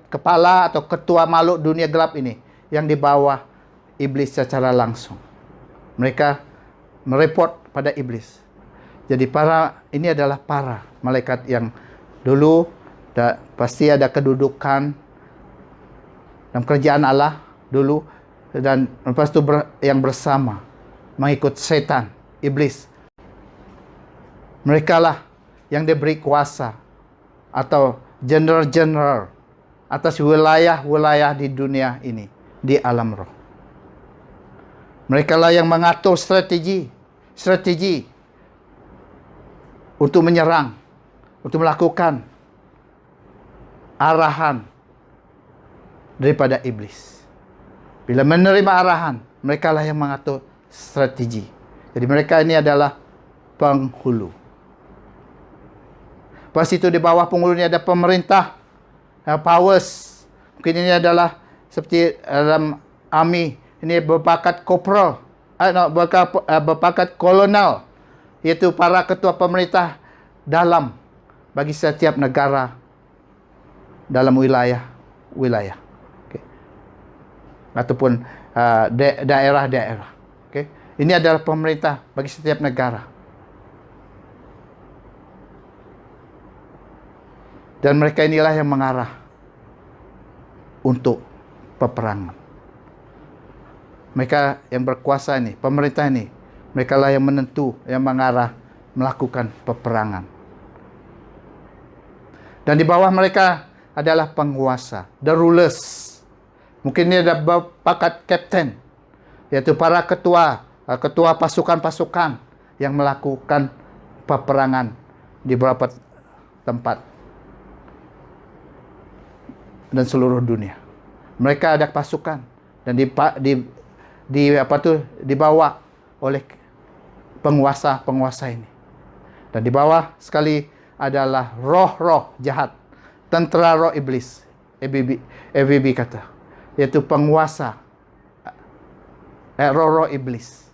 kepala atau ketua makhluk dunia gelap ini yang di bawah iblis secara langsung. Mereka mereport pada iblis. Jadi ini adalah para malaikat yang dulu pasti ada kedudukan dalam kerajaan Allah dulu, dan lepas itu yang bersama mengikut setan, iblis. Mereka lah yang diberi kuasa atau general atas wilayah-wilayah di dunia ini, di alam roh. Mereka lah yang mengatur strategi untuk menyerang, untuk melakukan arahan daripada iblis. Bila menerima arahan, mereka lah yang mengatur strategi. Jadi mereka ini adalah penghulu. Pas itu di bawah penghulu ini ada pemerintah, powers. Mungkin ini adalah seperti dalam army, ini berpangkat corporal, berpangkat kolonel, iaitu para ketua pemerintah dalam bagi setiap negara dalam wilayah. Okay. Ataupun daerah-daerah. Okay. Ini adalah pemerintah bagi setiap negara. Dan mereka inilah yang mengarah untuk peperangan. Mereka yang berkuasa ini, pemerintah ini, mereka lah yang menentu, yang mengarah melakukan peperangan. Dan di bawah mereka adalah penguasa, the rulers. Mungkin ini ada pangkat kapten, yaitu para ketua pasukan-pasukan yang melakukan peperangan di beberapa tempat dan seluruh dunia. Mereka ada pasukan dan dibawa oleh penguasa ini. Dan di bawah sekali adalah roh-roh jahat, tentera roh iblis, ABB kata, yaitu penguasa roh-roh iblis.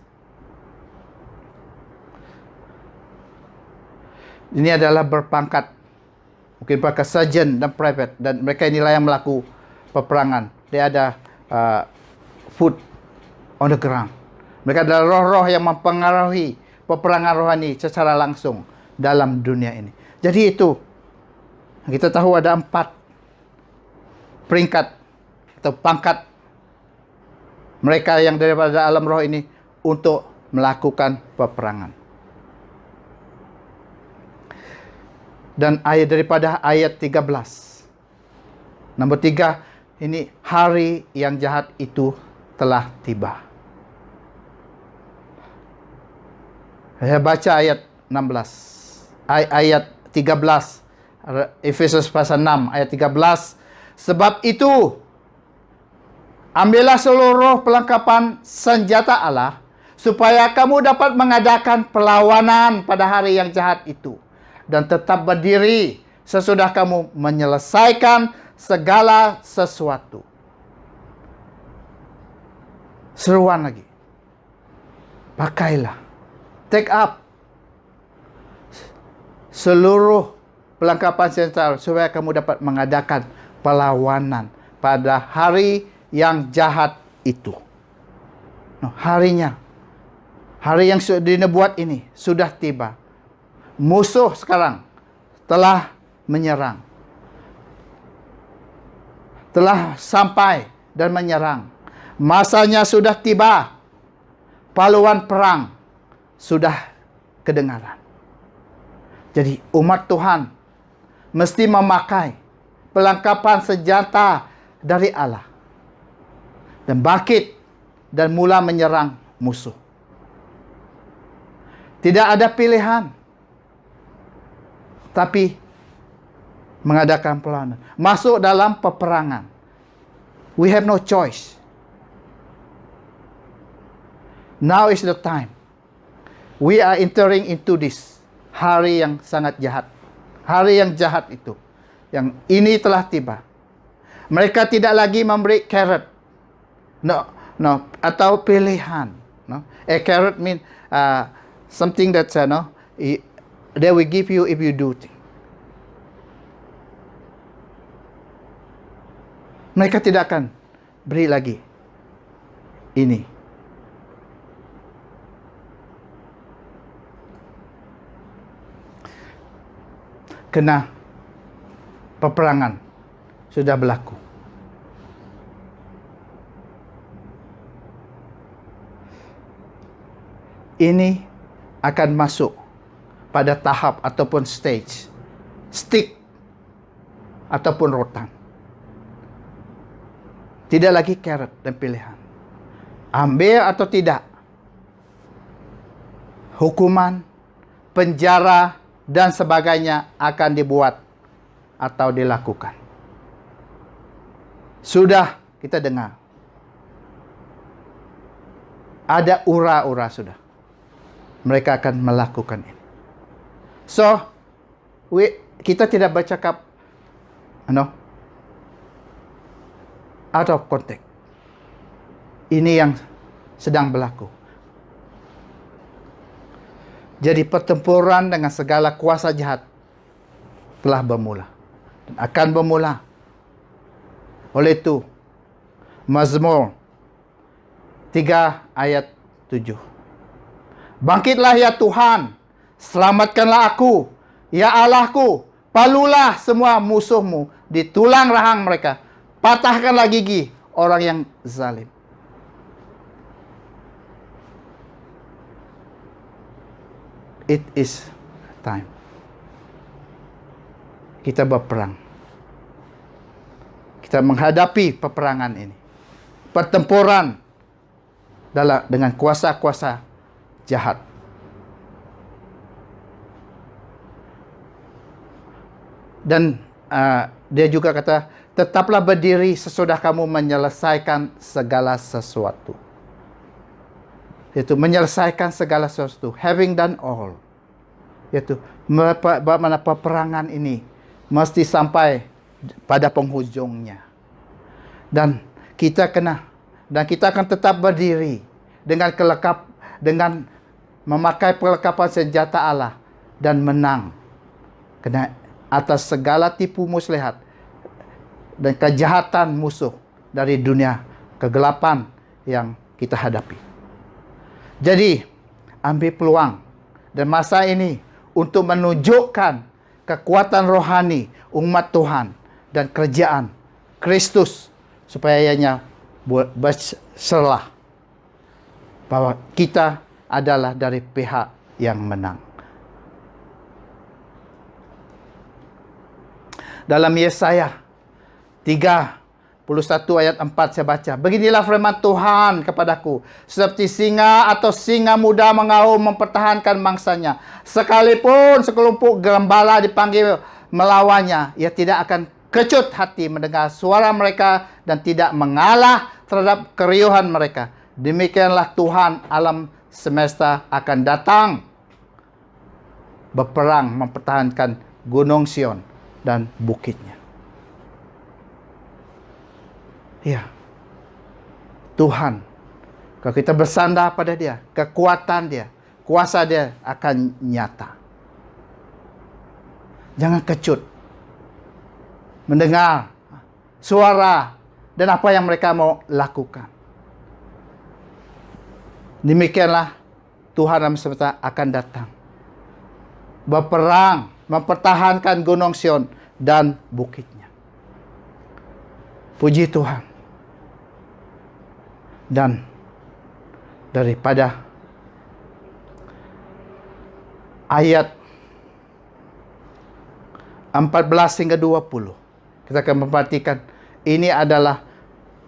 Ini adalah berpangkat, mungkin pangkat sergeant dan private, dan mereka inilah yang melakukan peperangan. Dia ada foot on the ground. Mereka adalah roh-roh yang mempengaruhi peperangan rohani secara langsung dalam dunia ini. Jadi itu, kita tahu ada 4 peringkat atau pangkat mereka yang daripada alam roh ini untuk melakukan peperangan. Dan daripada ayat 13. Nombor 3, ini hari yang jahat itu telah tiba. Saya baca ayat 16. Ayat 13. Efesus pasal 6 ayat 13. Sebab itu, ambillah seluruh perlengkapan senjata Allah, supaya kamu dapat mengadakan perlawanan pada hari yang jahat itu, dan tetap berdiri sesudah kamu menyelesaikan segala sesuatu. Seruan lagi. Pakailah. Take up seluruh perlengkapan senjata supaya kamu dapat mengadakan perlawanan pada hari yang jahat itu. Harinya, hari yang dinubuat ini sudah tiba. Musuh sekarang telah menyerang. telah sampai dan menyerang. Masanya sudah tiba. Paluan perang sudah kedengaran. Jadi umat Tuhan mesti memakai perlengkapan senjata dari Allah dan bangkit dan mula menyerang musuh. Tidak ada pilihan, tapi mengadakan perlawanan, masuk dalam peperangan. We have no choice. Now is the time. We are entering into this hari yang sangat jahat. Hari yang jahat itu. Yang ini telah tiba. Mereka tidak lagi memberi carrot. No. Atau pilihan. No. A carrot mean something that they will give you if you do things. Mereka tidak akan beri lagi ini. Kena peperangan sudah berlaku. Ini akan masuk pada tahap ataupun stage stick ataupun rotan. Tidak lagi carrot dan pilihan. Ambil atau tidak. Hukuman, penjara, dan sebagainya akan dibuat atau dilakukan. Sudah kita dengar. Ada ura-ura sudah. Mereka akan melakukan ini. So, kita tidak bercakap out of context. Ini yang sedang berlaku. Jadi pertempuran dengan segala kuasa jahat telah bermula dan akan bermula. Oleh itu, Mazmur 3 ayat 7. Bangkitlah ya Tuhan, selamatkanlah aku, ya Allahku, palulah semua musuhmu di tulang rahang mereka, patahkanlah gigi orang yang zalim. It is time. Kita berperang. Kita menghadapi peperangan ini. Pertempuran dengan kuasa-kuasa jahat. Dan dia juga kata, tetaplah berdiri sesudah kamu menyelesaikan segala sesuatu. Yaitu menyelesaikan segala sesuatu. Having done all. Yaitu bagaimana peperangan ini mesti sampai pada penghujungnya. Dan kita akan tetap berdiri dengan memakai perlengkapan senjata Allah dan menang. Kena atas segala tipu muslihat dan kejahatan musuh dari dunia kegelapan yang kita hadapi. Jadi, ambil peluang dan masa ini untuk menunjukkan kekuatan rohani umat Tuhan dan kerajaan Kristus supaya ianya berserlah bahwa kita adalah dari pihak yang menang. Dalam Yesaya 31 ayat 4 saya baca. Beginilah firman Tuhan kepadaku. Seperti singa atau singa muda mengaum mempertahankan mangsanya. Sekalipun sekelompok gembala dipanggil melawannya, ia tidak akan kecut hati mendengar suara mereka dan tidak mengalah terhadap keriuhan mereka. Demikianlah Tuhan alam semesta akan datang berperang mempertahankan Gunung Sion dan bukitnya. Ya, Tuhan, kalau kita bersandar pada Dia, kekuatan Dia, kuasa Dia akan nyata. Jangan kecut mendengar suara dan apa yang mereka mau lakukan. Demikianlah Tuhan alam semesta akan datang berperang mempertahankan Gunung Sion dan bukitnya. Puji Tuhan. Dan daripada ayat 14 hingga 20, kita akan memperhatikan ini adalah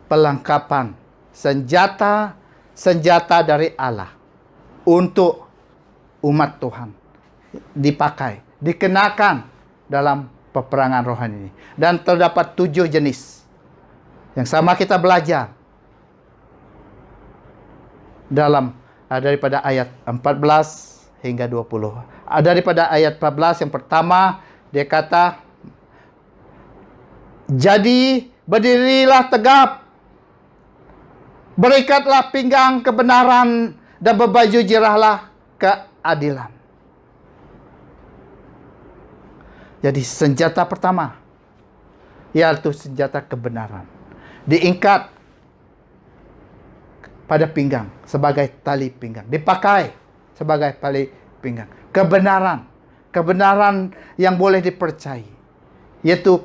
pelengkapan senjata dari Allah untuk umat Tuhan dipakai, dikenakan dalam peperangan rohani ini. Dan terdapat 7 jenis yang sama kita belajar dalam daripada ayat 14 hingga 20. Daripada ayat 14 yang pertama dia kata, jadi berdirilah tegap, berikatlah pinggang kebenaran dan berbaju zirahlah keadilan. Jadi senjata pertama yaitu senjata kebenaran. Diikat pada pinggang sebagai tali pinggang. Dipakai sebagai tali pinggang. Kebenaran yang boleh dipercayai. Yaitu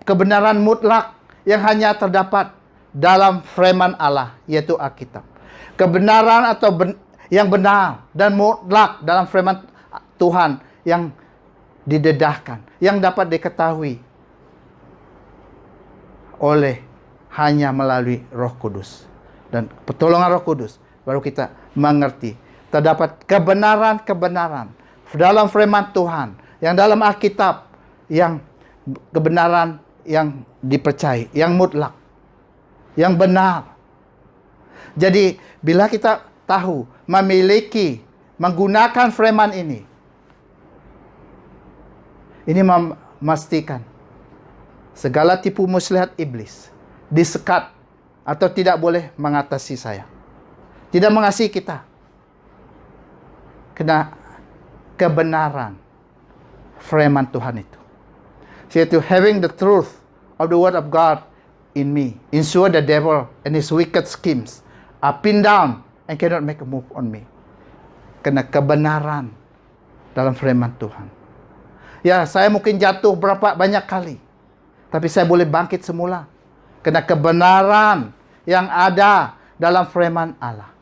kebenaran mutlak yang hanya terdapat dalam firman Allah, yaitu Alkitab. Kebenaran atau yang benar dan mutlak dalam firman Tuhan yang didedahkan, yang dapat diketahui oleh hanya melalui Roh Kudus. Dan pertolongan Roh Kudus baru kita mengerti. Terdapat kebenaran-kebenaran dalam firman Tuhan, yang dalam Alkitab, yang kebenaran yang dipercayai, yang mutlak, yang benar. Jadi bila kita tahu, memiliki, menggunakan firman ini memastikan segala tipu muslihat iblis disekat atau tidak boleh mengatasi saya, tidak mengasihi kita. Kena kebenaran firman Tuhan itu. Yaitu having the truth of the word of God in me, ensure the devil and his wicked schemes are pinned down and cannot make a move on me. Kena kebenaran dalam firman Tuhan. Ya, saya mungkin jatuh banyak kali, tapi saya boleh bangkit semula. Kena kebenaran yang ada dalam firman Allah.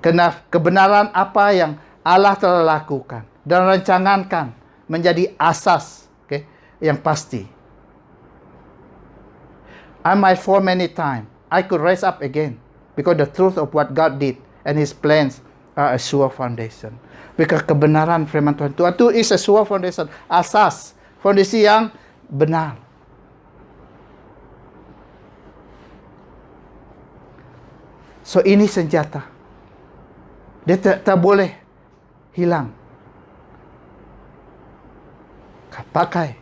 Kena kebenaran apa yang Allah telah lakukan dan rencangankan menjadi asas, yang pasti. I might fall many times. I could rise up again because the truth of what God did and His plans are a sure foundation. Because kebenaran firman Tuhan itu is a sure foundation, asas, fondasi yang benar. So ini senjata. Dia tak boleh hilang. Pakai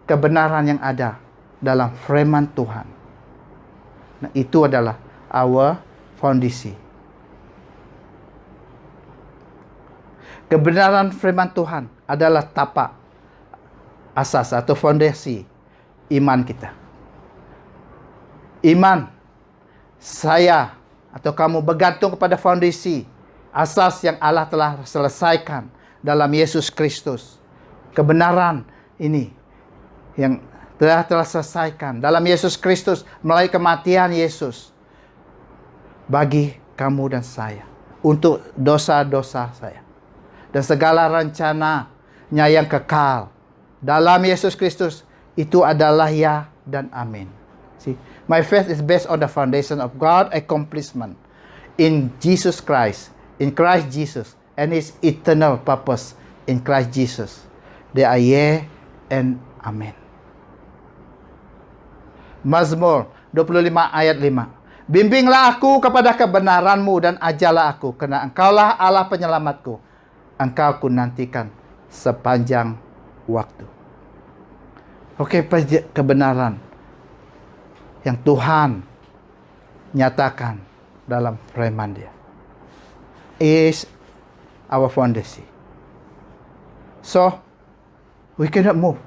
kebenaran yang ada dalam firman Tuhan. Nah, itu adalah our fondasi. Kebenaran firman Tuhan adalah tapak asas atau fondasi iman kita. Iman saya atau kamu bergantung kepada fondasi asas yang Allah telah selesaikan dalam Yesus Kristus. Kebenaran ini yang telah selesaikan dalam Yesus Kristus melalui kematian Yesus bagi kamu dan saya untuk dosa-dosa saya dan segala rencananya yang kekal dalam Yesus Kristus itu adalah ya dan amin. See, my faith is based on the foundation of God accomplishment in Jesus Christ, in Christ Jesus, and His eternal purpose in Christ Jesus. They are yeah and amen. Mazmur 25 ayat 5. Bimbinglah aku kepada kebenaran-Mu dan ajarlah aku, karena Engkaulah Allah penyelamatku. Engkau ku nantikan sepanjang waktu. Oke, kebenaran yang Tuhan nyatakan dalam firman Dia is our foundation. So, we cannot move.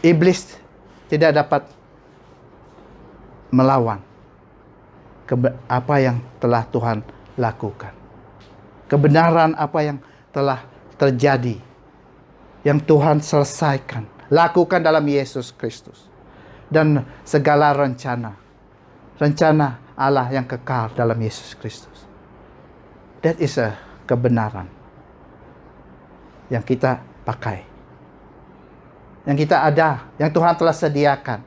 Iblis tidak dapat melawan apa yang telah Tuhan lakukan. Kebenaran apa yang telah terjadi, yang Tuhan selesaikan lakukan dalam Yesus Kristus. Dan segala rencana Allah yang kekal dalam Yesus Kristus. That is a kebenaran yang kita pakai, yang kita ada, yang Tuhan telah sediakan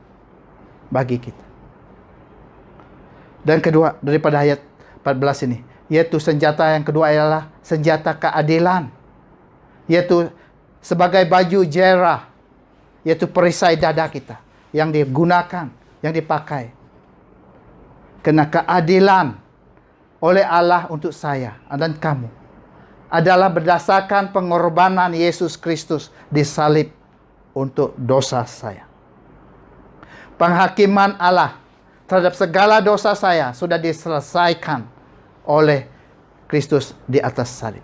bagi kita. Dan kedua, daripada ayat 14 ini, yaitu senjata yang kedua adalah senjata keadilan, yaitu sebagai baju jerah, yaitu perisai dada kita yang digunakan, yang dipakai. Karena keadilan oleh Allah untuk saya dan kamu adalah berdasarkan pengorbanan Yesus Kristus disalib untuk dosa saya. Penghakiman Allah terhadap segala dosa saya sudah diselesaikan oleh Kristus di atas salib.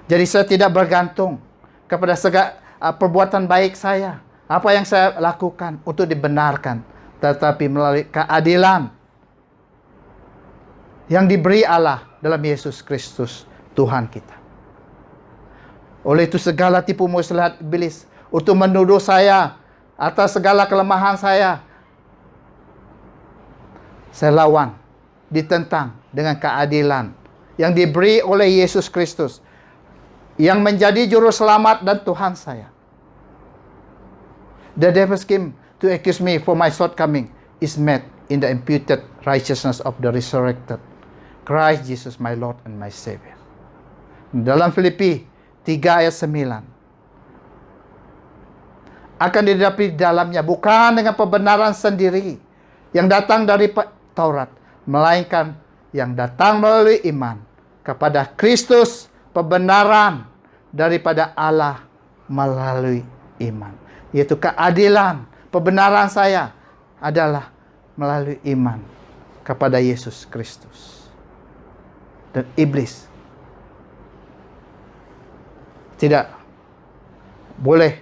Jadi saya tidak bergantung kepada segala perbuatan baik saya, apa yang saya lakukan untuk dibenarkan, tetapi melalui keadilan yang diberi Allah dalam Yesus Kristus Tuhan kita. Oleh itu segala tipu muslihat iblis untuk menuduh saya atas segala kelemahan saya lawan, ditentang dengan keadilan yang diberi oleh Yesus Kristus, yang menjadi juru selamat dan Tuhan saya. The devil scheme to accuse me for my shortcoming is met in the imputed righteousness of the resurrected Christ Jesus my Lord and my Savior. Dalam Filipi 3 ayat 9. Akan didapat di dalamnya bukan dengan pembenaran sendiri yang datang dari Taurat, melainkan yang datang melalui iman kepada Kristus, pembenaran daripada Allah melalui iman. Yaitu keadilan, pembenaran saya adalah melalui iman kepada Yesus Kristus. Dan iblis tidak boleh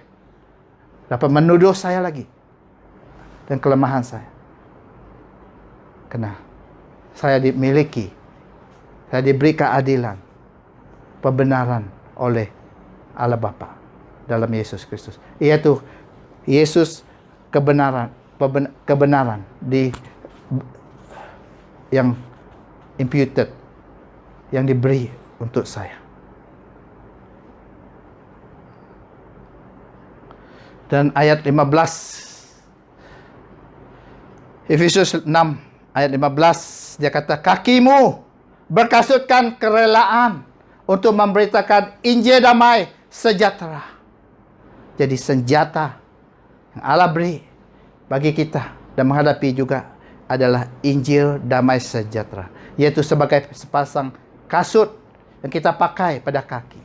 dapat menuduh saya lagi dan kelemahan saya. Karena saya dimiliki, saya diberi keadilan, pembenaran oleh Allah Bapa dalam Yesus Kristus. Yaitu Yesus kebenaran di yang imputed, yang diberi untuk saya. Dan ayat 15, Efesus 6 ayat 15, dia kata, kakimu berkasutkan kerelaan untuk memberitakan Injil damai sejahtera. Jadi senjata yang Allah beri bagi kita dan menghadapi juga adalah Injil damai sejahtera, yaitu sebagai sepasang kasut yang kita pakai pada kaki.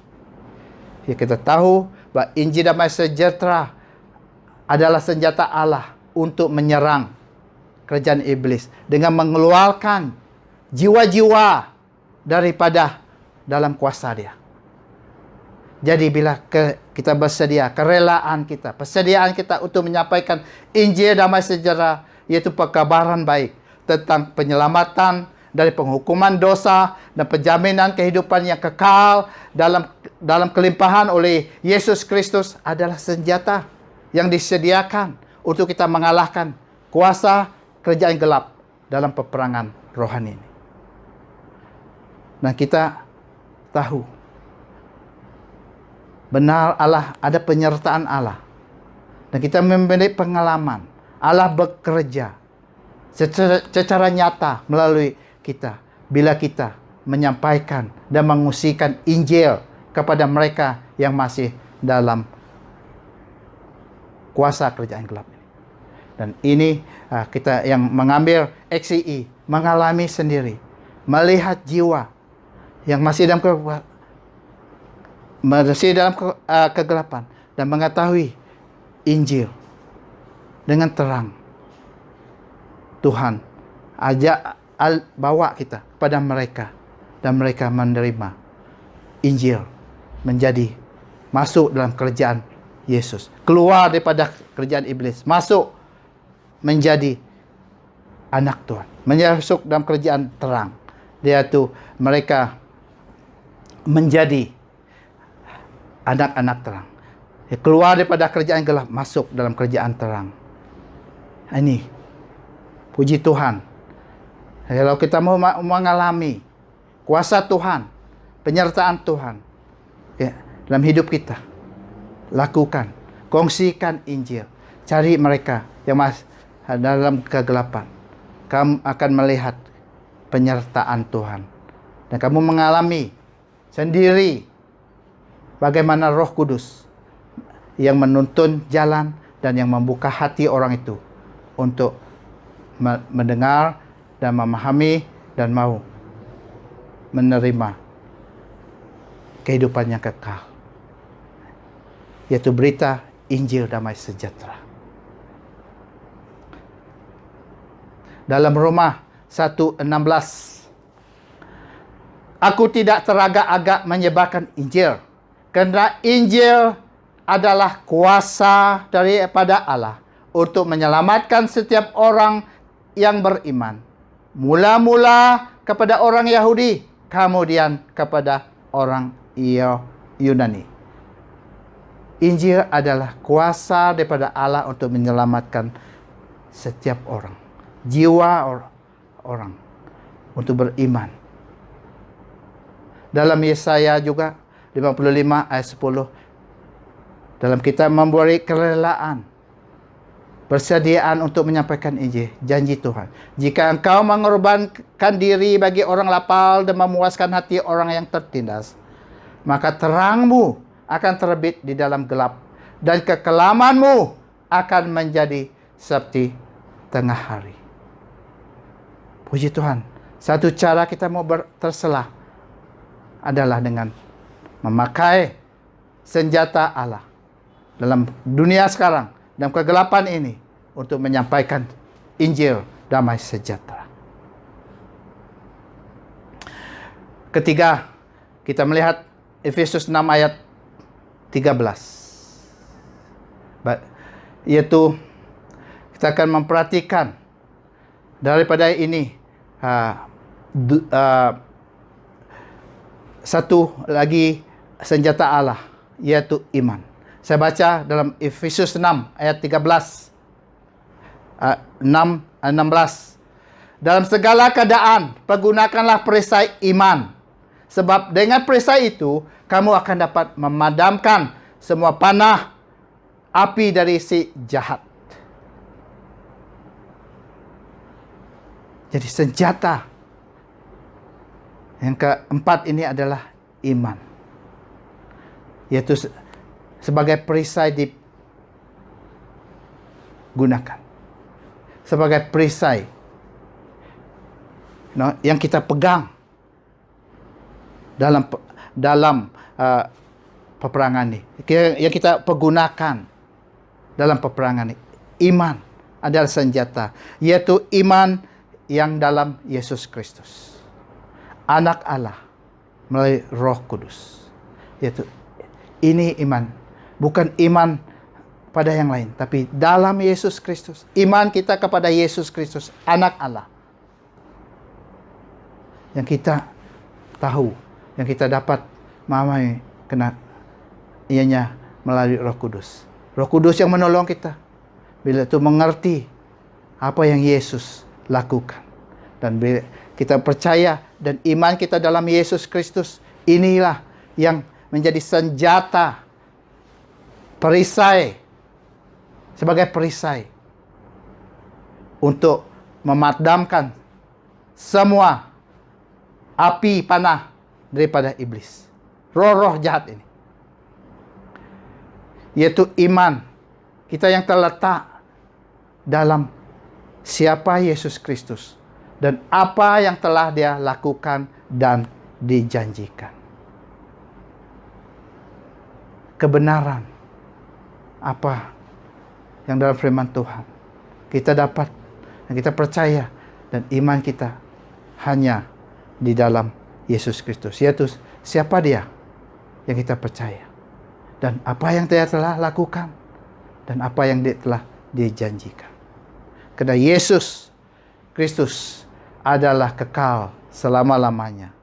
Ya, kita tahu bahwa Injil damai sejahtera adalah senjata Allah untuk menyerang kerajaan iblis dengan mengeluarkan jiwa-jiwa daripada dalam kuasa dia. Jadi bila kita bersedia, kerelaan kita, persediaan kita untuk menyampaikan Injil damai sejahtera, yaitu pekabaran baik tentang penyelamatan dari penghukuman dosa dan penjaminan kehidupan yang kekal dalam kelimpahan oleh Yesus Kristus, adalah senjata yang disediakan untuk kita mengalahkan kuasa kerajaan gelap dalam peperangan rohani ini. Nah, kita tahu benar Allah, ada penyertaan Allah, dan kita memiliki pengalaman Allah bekerja secara nyata melalui kita bila kita menyampaikan dan mengusikan Injil kepada mereka yang masih dalam kuasa kerajaan gelap ini. Dan ini kita yang mengambil XCI mengalami sendiri, melihat jiwa yang masih dalam kegelapan dan mengetahui Injil dengan terang. Tuhan bawa kita kepada mereka dan mereka menerima Injil, menjadi masuk dalam kerajaan Yesus, keluar daripada kerajaan iblis, masuk menjadi anak Tuhan, masuk dalam kerajaan terang, yaitu mereka menjadi anak-anak terang. Keluar daripada kerajaan gelap, masuk dalam kerajaan terang. Ini puji Tuhan. Kalau kita mau mengalami kuasa Tuhan, penyertaan Tuhan ya, dalam hidup kita, lakukan, kongsikan Injil. Cari mereka yang dalam kegelapan. Kamu akan melihat penyertaan Tuhan. Dan kamu mengalami sendiri bagaimana Roh Kudus yang menuntun jalan dan yang membuka hati orang itu untuk mendengar dan memahami dan mau menerima kehidupan yang kekal, yaitu berita Injil damai sejahtera. Dalam Roma 1:16, aku tidak teragak-agak menyebarkan Injil, karena Injil adalah kuasa daripada Allah untuk menyelamatkan setiap orang yang beriman. Mula-mula kepada orang Yahudi, kemudian kepada orang Yunani. Injil adalah kuasa daripada Allah untuk menyelamatkan setiap orang, jiwa orang untuk beriman. Dalam Yesaya juga 55 ayat 10, dalam kita memberi kerelaan, persediaan untuk menyampaikan Injil, janji Tuhan. Jika engkau mengorbankan diri bagi orang lapar dan memuaskan hati orang yang tertindas, maka terangmu akan terbit di dalam gelap, dan kekelamanmu akan menjadi seperti tengah hari. Puji Tuhan. Satu cara kita mau terselah adalah dengan memakai senjata Allah dalam dunia sekarang, dalam kegelapan ini, untuk menyampaikan Injil damai sejahtera. Ketiga, kita melihat Efesus 6 ayat 13. Yaitu kita akan memperhatikan daripada ini satu lagi senjata Allah, yaitu iman. Saya baca dalam Efesus 6 ayat 13. 16. Dalam segala keadaan pergunakanlah perisai iman, sebab dengan perisai itu kamu akan dapat memadamkan semua panah api dari si jahat. Jadi senjata yang keempat ini adalah iman, yaitu sebagai perisai digunakan, sebagai perisai yang kita pegang dalam peperangan ini, yang kita pergunakan dalam peperangan ini. Iman adalah senjata, yaitu iman yang dalam Yesus Kristus, Anak Allah melalui Roh Kudus. Yaitu ini iman, bukan iman pada yang lain, tapi dalam Yesus Kristus. Iman kita kepada Yesus Kristus, Anak Allah, yang kita tahu, yang kita dapat memahami kena ianya melalui Roh Kudus. Roh Kudus yang menolong kita bila itu mengerti apa yang Yesus lakukan, dan bila kita percaya dan iman kita dalam Yesus Kristus, inilah yang menjadi senjata, perisai, sebagai perisai untuk memadamkan semua api panah daripada iblis, roh-roh jahat ini. Yaitu iman kita yang terletak dalam siapa Yesus Kristus dan apa yang telah Dia lakukan dan dijanjikan. Kebenaran apa yang dalam firman Tuhan kita dapat dan kita percaya, dan iman kita hanya di dalam Yesus Kristus, yaitu siapa Dia yang kita percaya, dan apa yang Dia telah lakukan, dan apa yang Dia telah dijanjikan. Karena Yesus Kristus adalah kekal selama-lamanya.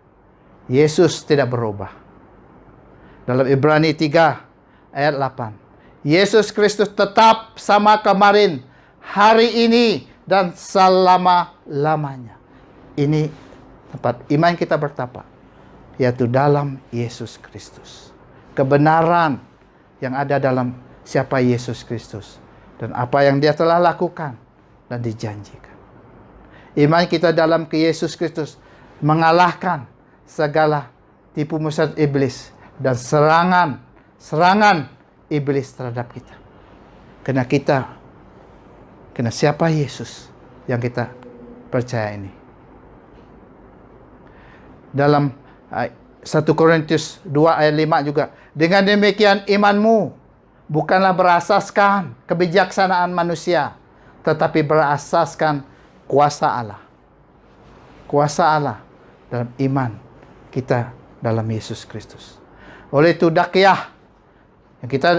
Yesus tidak berubah. Dalam Ibrani 3 ayat 8, Yesus Kristus tetap sama kemarin, hari ini, dan selama-lamanya. Ini tempat iman kita bertapa, yaitu dalam Yesus Kristus. Kebenaran yang ada dalam siapa Yesus Kristus dan apa yang Dia telah lakukan dan dijanjikan. Iman kita dalam ke Yesus Kristus mengalahkan segala tipu muslihat iblis dan serangan iblis terhadap kita. Karena siapa Yesus yang kita percaya ini. Dalam 1 Korintus 2 ayat 5 juga, dengan demikian imanmu bukanlah berasaskan kebijaksanaan manusia, tetapi berasaskan kuasa Allah. Kuasa Allah dalam iman kita dalam Yesus Kristus. Oleh itu dakyah yang kita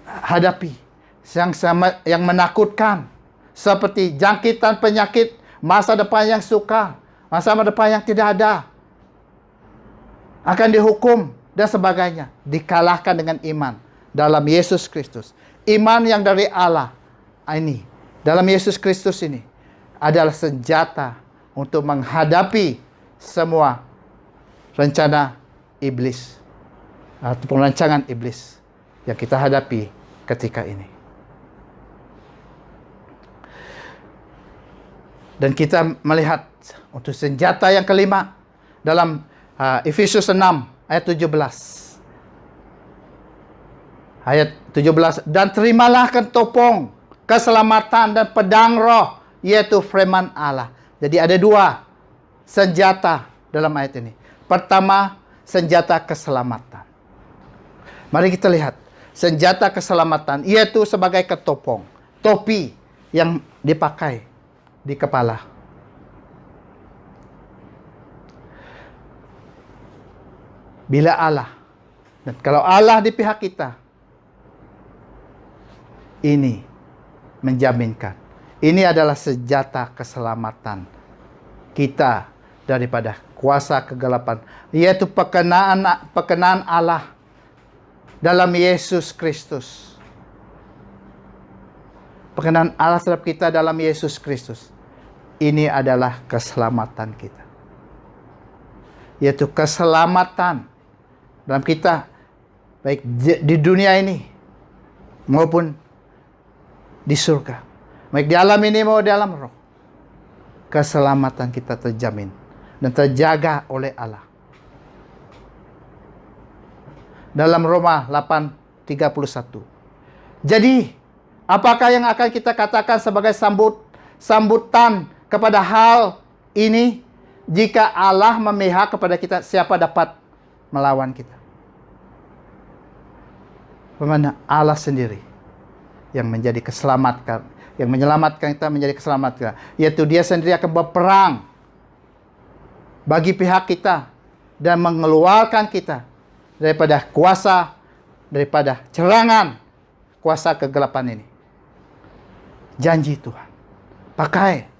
hadapi yang menakutkan, seperti jangkitan penyakit, masa depan yang sukar, masa depan yang tidak ada, akan dihukum dan sebagainya, dikalahkan dengan iman dalam Yesus Kristus. Iman yang dari Allah ini, dalam Yesus Kristus ini, adalah senjata untuk menghadapi semua rencana iblis atau rancangan iblis yang kita hadapi ketika ini. Dan kita melihat untuk senjata yang kelima dalam Efesus 6 ayat 17. Ayat 17, dan terimalah ketopong keselamatan dan pedang roh, yaitu firman Allah. Jadi ada dua senjata dalam ayat ini. Pertama, senjata keselamatan. Mari kita lihat senjata keselamatan, yaitu sebagai ketopong, topi yang dipakai di kepala. Bila Allah, dan kalau Allah di pihak kita, ini menjaminkan. Ini adalah senjata keselamatan kita daripada kuasa kegelapan, yaitu perkenaan Allah dalam Yesus Kristus. Perkenaan Allah terhadap kita dalam Yesus Kristus. Ini adalah keselamatan kita. Yaitu keselamatan dalam kita, baik di dunia ini maupun di surga. Baik di alam ini maupun di alam roh. Keselamatan kita terjamin dan terjaga oleh Allah. Dalam Roma 8:31. Jadi, apakah yang akan kita katakan sebagai sambutan kepada hal ini? Jika Allah memihak kepada kita, siapa dapat melawan kita? Bagaimana Allah sendiri yang menjadi keselamatan, yang menyelamatkan kita menjadi keselamatan, yaitu Dia sendiri akan berperang bagi pihak kita dan mengeluarkan kita daripada kuasa, daripada cerangan kuasa kegelapan ini. Janji Tuhan. Pakai.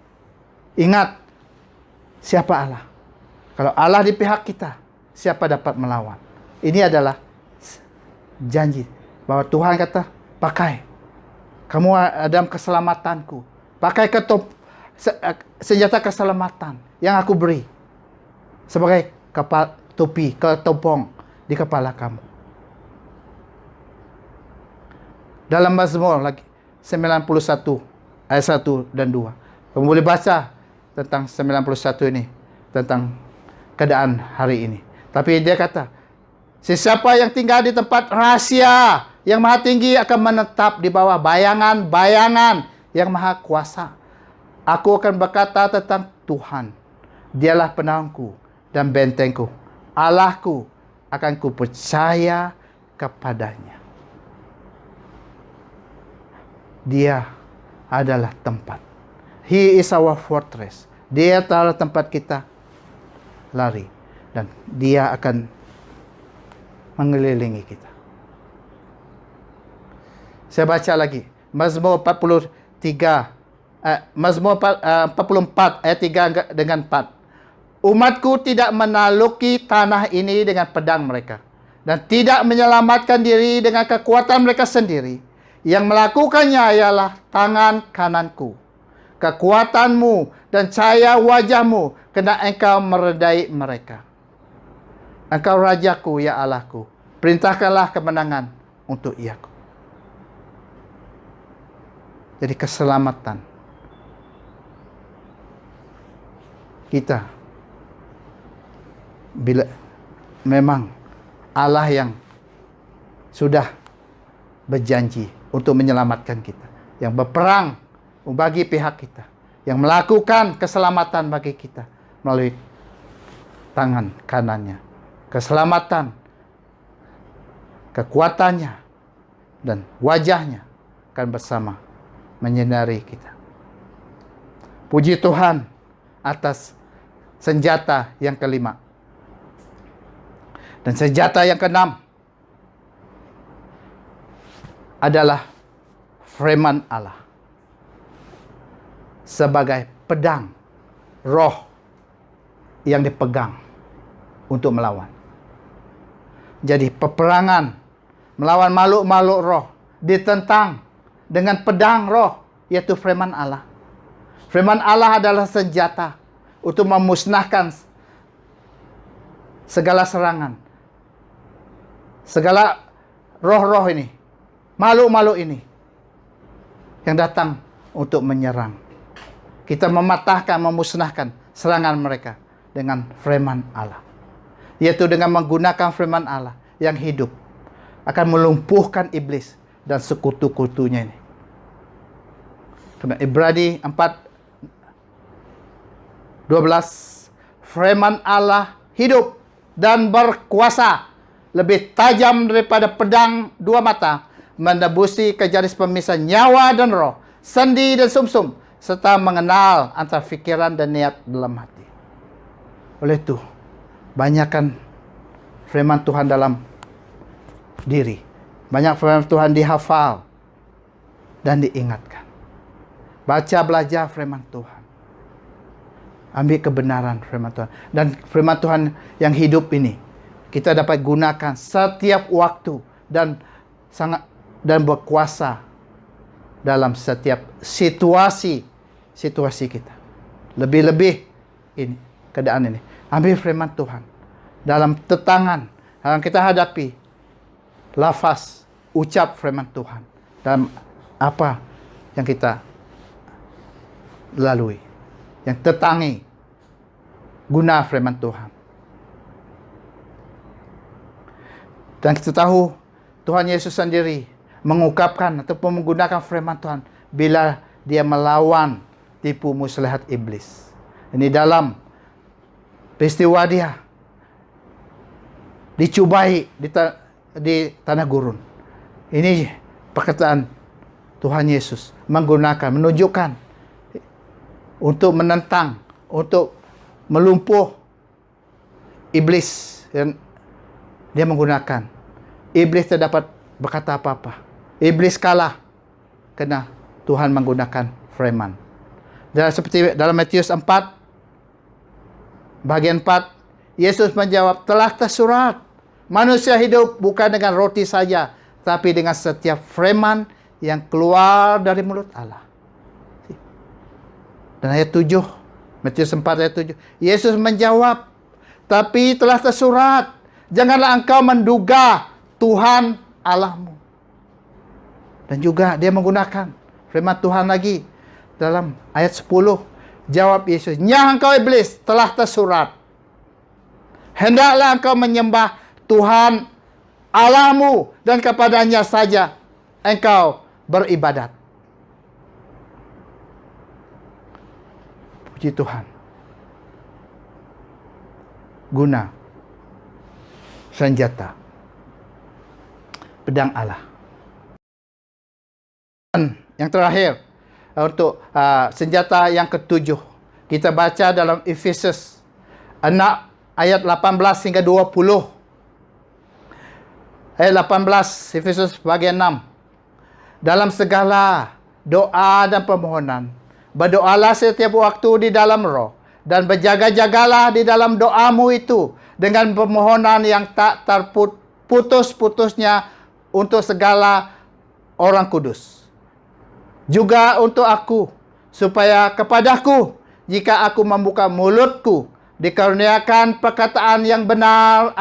Ingat, siapa Allah? Kalau Allah di pihak kita, siapa dapat melawan? Ini adalah janji bahwa Tuhan kata, pakai. Kamu dalam keselamatanku. Pakai senjata keselamatan yang aku beri sebagai topi, ketopong di kepala kamu. Dalam Mazmur lagi 91 ayat 1 dan 2. Kamu boleh baca tentang 91 ini, tentang keadaan hari ini. Tapi dia kata, sesiapa yang tinggal di tempat rahasia yang maha tinggi akan menetap di bawah bayangan-bayangan yang maha kuasa. Aku akan berkata tentang Tuhan, Dialah penangku dan bentengku, Allahku, akan ku percaya kepadanya. Dia adalah tempat. He is our fortress. Dia adalah tempat kita lari. Dan Dia akan mengelilingi kita. Saya baca lagi. Mazmur 44 ayat 3 dengan 4. Umatku tidak menaluki tanah ini dengan pedang mereka, dan tidak menyelamatkan diri dengan kekuatan mereka sendiri. Yang melakukannya ialah tangan kananku, kekuatanmu dan cahaya wajahmu, kena engkau meredai mereka. Engkau rajaku, ya Allahku, perintahkanlah kemenangan untuk iaku. Jadi keselamatan kita, bila memang Allah yang sudah berjanji untuk menyelamatkan kita, yang berperang bagi pihak kita, yang melakukan keselamatan bagi kita melalui tangan kanannya, keselamatan, kekuatannya, dan wajahnya akan bersama menyinari kita. Puji Tuhan atas senjata yang kelima. Dan senjata yang keenam adalah firman Allah sebagai pedang roh yang dipegang untuk melawan. Jadi peperangan melawan makhluk-makhluk roh ditentang dengan pedang roh, yaitu firman Allah. Firman Allah adalah senjata untuk memusnahkan segala serangan, segala roh-roh ini, makhluk-makhluk ini yang datang untuk menyerang. Kita mematahkan, memusnahkan serangan mereka dengan firman Allah, yaitu dengan menggunakan firman Allah yang hidup, akan melumpuhkan iblis dan sekutu-kutunya ini. Karena Ibrani 4:12, firman Allah hidup dan berkuasa, lebih tajam daripada pedang dua mata, menebusi ke garis pemisah nyawa dan roh, sendi dan sumsum, serta mengenal antara fikiran dan niat dalam hati. Oleh itu, banyakkan firman Tuhan dalam diri. Banyak firman Tuhan dihafal dan diingatkan. Baca, belajar firman Tuhan. Ambil kebenaran firman Tuhan. Dan firman Tuhan yang hidup ini kita dapat gunakan setiap waktu dan berkuasa dalam setiap situasi kita. Lebih-lebih ini keadaan ini. Ambil firman Tuhan dalam tetangan yang kita hadapi. Lafaz, ucap firman Tuhan dalam apa yang kita lalui, yang tetangi, guna firman Tuhan. Dan kita tahu Tuhan Yesus sendiri mengungkapkan ataupun menggunakan firman Tuhan bila dia melawan tipu muslihat iblis. Ini dalam peristiwa dia dicubai di tanah gurun. Ini perkataan Tuhan Yesus menunjukkan untuk menentang, untuk melumpuh iblis. Dan dia menggunakan, iblis tidak dapat berkata apa-apa. Iblis kalah karena Tuhan menggunakan firman. Dan seperti dalam Matius 4 bagian 4, Yesus menjawab, telah tersurat, manusia hidup bukan dengan roti saja, tapi dengan setiap firman yang keluar dari mulut Allah. Dan ayat 7, Matius 4 ayat 7, Yesus menjawab, tapi telah tersurat, janganlah engkau menduga Tuhan Allahmu. Dan juga dia menggunakan firman Tuhan lagi dalam ayat 10. Jawab Yesus, nyah engkau iblis, telah tersurat, hendaklah engkau menyembah Tuhan Allahmu dan kepadanya saja engkau beribadat. Puji Tuhan. Guna senjata pedang Allah. Dan yang terakhir untuk senjata yang ketujuh, kita baca dalam Efesus 6 ayat 18 hingga 20. Ayat 18, Efesus bagian 6. Dalam segala doa dan permohonan, berdoalah setiap waktu di dalam roh, dan berjaga-jagalah di dalam doamu itu dengan permohonan yang tak seputus-putusnya untuk segala orang kudus. Juga untuk aku, supaya kepadaku, jika aku membuka mulutku, dikaruniakan perkataan yang benar,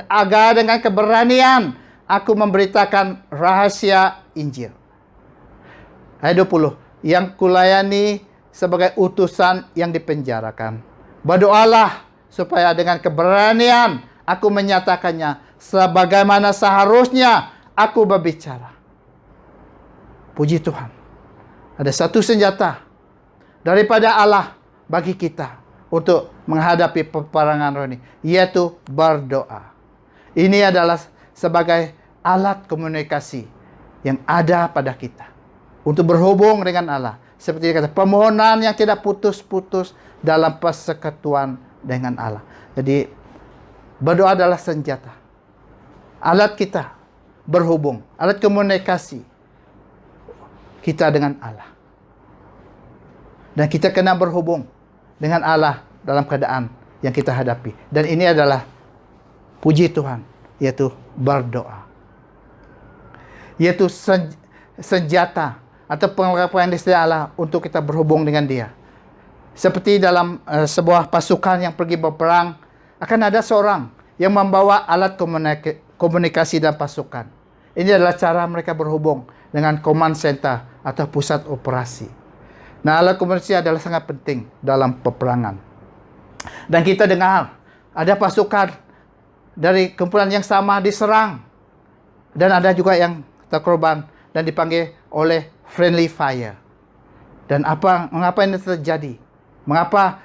agar dengan keberanian aku memberitakan rahasia Injil. Ayat 20. Yang kulayani sebagai utusan yang dipenjarakan. Berdoalah supaya dengan keberanian aku menyatakannya sebagaimana seharusnya aku berbicara. Puji Tuhan. Ada satu senjata daripada Allah bagi kita untuk menghadapi peperangan roh ini, yaitu berdoa. Ini adalah sebagai alat komunikasi yang ada pada kita untuk berhubung dengan Allah. Seperti dikata, permohonan yang tidak putus-putus dalam persekutuan dengan Allah. Jadi, berdoa adalah senjata. Alat kita berhubung, alat komunikasi kita dengan Allah. Dan kita kena berhubung dengan Allah dalam keadaan yang kita hadapi. Dan ini adalah puji Tuhan, yaitu berdoa. Yaitu senjata atau penglengkapan yang disediakan Allah untuk kita berhubung dengan Dia. Seperti dalam sebuah pasukan yang pergi berperang, akan ada seorang yang membawa alat komunikasi dan pasukan. Ini adalah cara mereka berhubung dengan command center atau pusat operasi. Nah, alat komunikasi adalah sangat penting dalam peperangan. Dan kita dengar ada pasukan dari kumpulan yang sama diserang. Dan ada juga yang terkorban dan dipanggil oleh friendly fire. Dan mengapa ini terjadi? Mengapa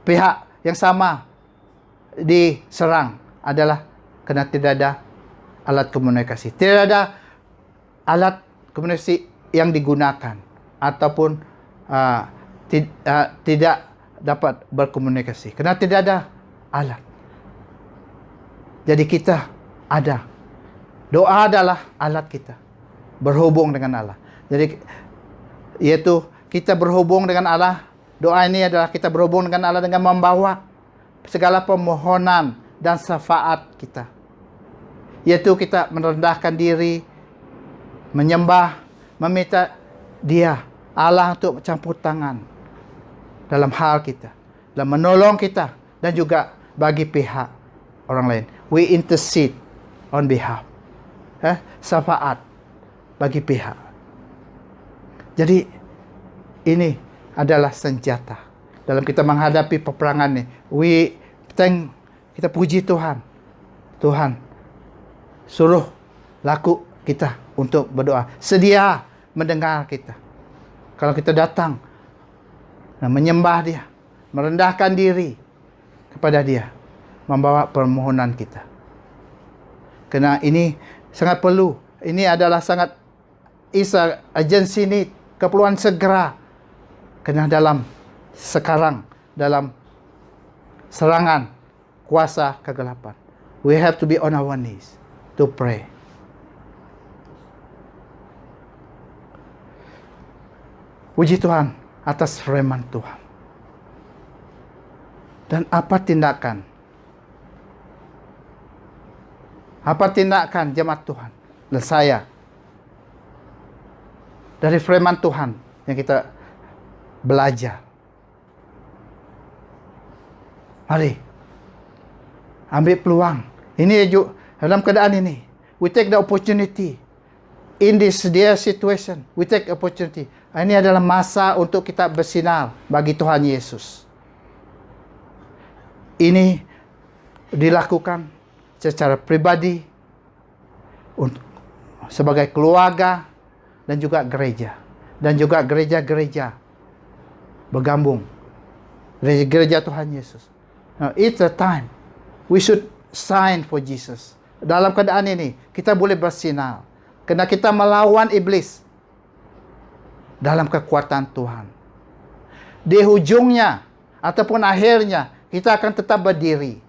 pihak yang sama diserang? Adalah karena tidak ada alat komunikasi. Tidak ada alat komunikasi yang digunakan ataupun tidak dapat berkomunikasi karena tidak ada alat. Jadi kita ada. Doa adalah alat kita berhubung dengan Allah. Jadi yaitu kita berhubung dengan Allah. Doa ini adalah kita berhubung dengan Allah dengan membawa segala permohonan dan syafaat kita. Yaitu kita merendahkan diri, menyembah, meminta Dia, Allah, untuk campur tangan dalam hal kita, dalam menolong kita, dan juga bagi pihak orang lain. We intercede on behalf. Syafaat bagi pihak. Jadi ini adalah senjata dalam kita menghadapi peperangan ini. Kita puji Tuhan. Tuhan suruh laku kita untuk berdoa. Sedia mendengar kita. Kalau kita datang dan menyembah Dia, merendahkan diri kepada Dia, membawa permohonan kita. Karena ini sangat perlu. Ini adalah sangat urgency need, keperluan segera. Karena sekarang dalam serangan kuasa kegelapan, we have to be on our knees to pray. Puji Tuhan atas firman Tuhan. Dan apa tindakan jemaat Tuhan dan saya dari firman Tuhan yang kita belajar? Mari ambil peluang. Ini juga dalam keadaan ini, we take the opportunity. In this dear situation, we take opportunity. Ini adalah masa untuk kita bersinar bagi Tuhan Yesus. Ini dilakukan secara pribadi, sebagai keluarga, dan juga gereja. Dan juga gereja-gereja bergabung. Gereja Tuhan Yesus. Now, it's a time we should shine for Jesus. Dalam keadaan ini, kita boleh bersinar. Karena kita melawan iblis dalam kekuatan Tuhan. Di ujungnya ataupun akhirnya, kita akan tetap berdiri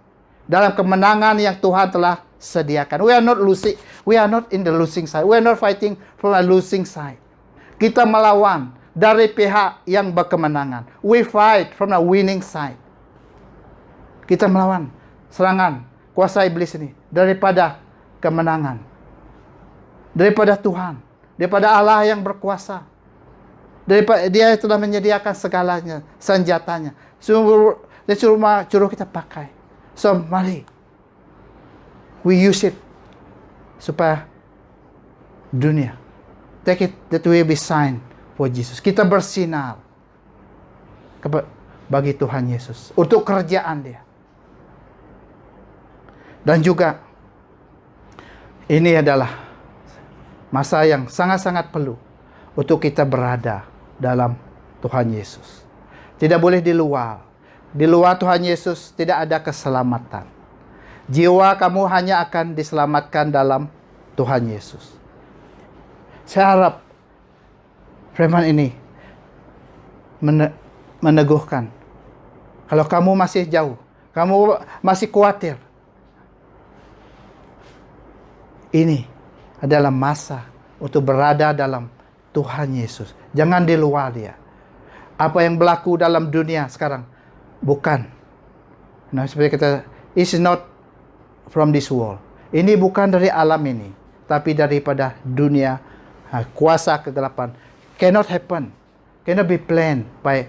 dalam kemenangan yang Tuhan telah sediakan. We are not losing. We are not in the losing side. We are not fighting from a losing side. Kita melawan dari pihak yang berkemenangan. We fight from a winning side. Kita melawan serangan kuasa iblis ini daripada kemenangan, daripada Tuhan, daripada Allah yang berkuasa. Dia telah menyediakan segalanya, senjatanya. Dia suruh kita pakai. So, mari we use it supaya dunia take it that we be sign for Jesus. Kita bersinar bagi Tuhan Yesus untuk kerjaan Dia. Dan juga ini adalah masa yang sangat-sangat perlu untuk kita berada dalam Tuhan Yesus. Tidak boleh di luar. Di luar Tuhan Yesus tidak ada keselamatan. Jiwa kamu hanya akan diselamatkan dalam Tuhan Yesus. Saya harap firman ini meneguhkan. Kalau kamu masih jauh, kamu masih khawatir, ini adalah masa untuk berada dalam Tuhan Yesus. Jangan di luar Dia. Apa yang berlaku dalam dunia sekarang bukan. Nah, seperti kata, it's not from this world. Ini bukan dari alam ini, tapi daripada dunia, kuasa kegelapan. Cannot happen. Cannot be planned by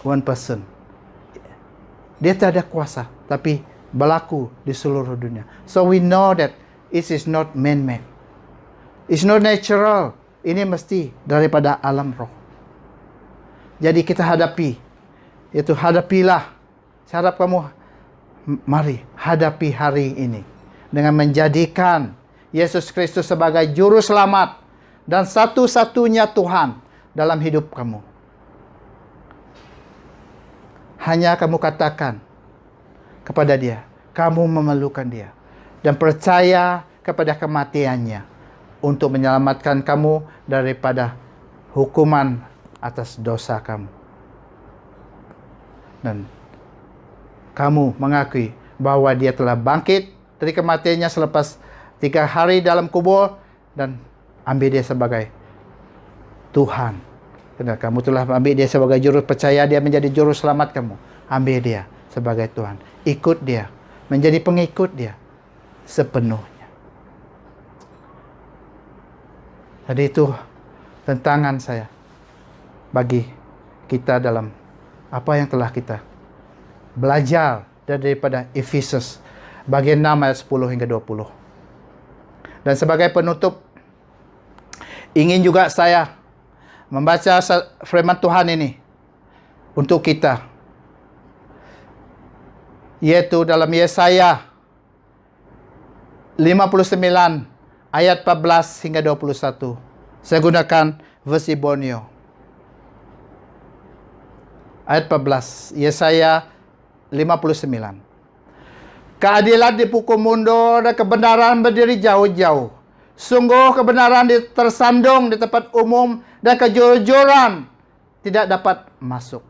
one person. Dia tidak ada kuasa, tapi berlaku di seluruh dunia. So we know that it is not man-made. It's not natural. Ini mesti daripada alam roh. Jadi kita hadapi. Itu hadapilah. Saya harap kamu mari hadapi hari ini dengan menjadikan Yesus Kristus sebagai juru selamat dan satu-satunya Tuhan dalam hidup kamu. Hanya kamu katakan kepada Dia, kamu memerlukan Dia, dan percaya kepada kematiannya untuk menyelamatkan kamu daripada hukuman atas dosa kamu. Dan kamu mengakui bahwa Dia telah bangkit dari kematiannya selepas 3 hari dalam kubur, dan ambil Dia sebagai Tuhan. Karena kamu telah ambil Dia sebagai juru, percaya Dia menjadi juru selamat kamu. Ambil Dia sebagai Tuhan. Ikut Dia, menjadi pengikut Dia sepenuhnya. Jadi itu tantangan saya bagi kita dalam apa yang telah kita belajar daripada Efesus bagian 6 ayat 10 hingga 20. Dan sebagai penutup, ingin juga saya membaca firman Tuhan ini untuk kita, yaitu dalam Yesaya 59 ayat 14 hingga 21. Saya gunakan versi Borneo. Ayat 14, Yesaya 59. Keadilan dipukul mundur dan kebenaran berdiri jauh-jauh. Sungguh kebenaran tersandung di tempat umum dan kejujuran tidak dapat masuk.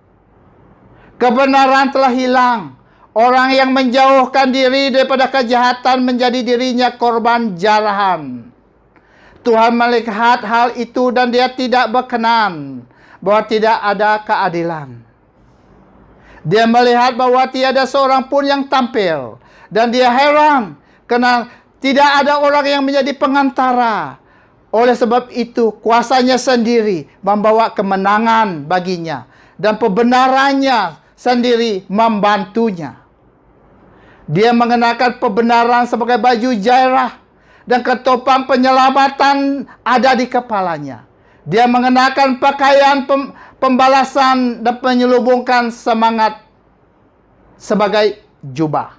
Kebenaran telah hilang. Orang yang menjauhkan diri daripada kejahatan menjadi dirinya korban jarahan. Tuhan melihat hal itu dan Dia tidak berkenan bahwa tidak ada keadilan. Dia melihat bahwa tiada seorang pun yang tampil. Dan Dia heran karena tidak ada orang yang menjadi pengantara. Oleh sebab itu, kuasanya sendiri membawa kemenangan baginya. Dan pembenarannya sendiri membantunya. Dia mengenakan kebenaran sebagai baju jairah. Dan ketopang penyelamatan ada di kepalanya. Dia mengenakan pakaian pembalasan dan menyelubungkan semangat sebagai jubah.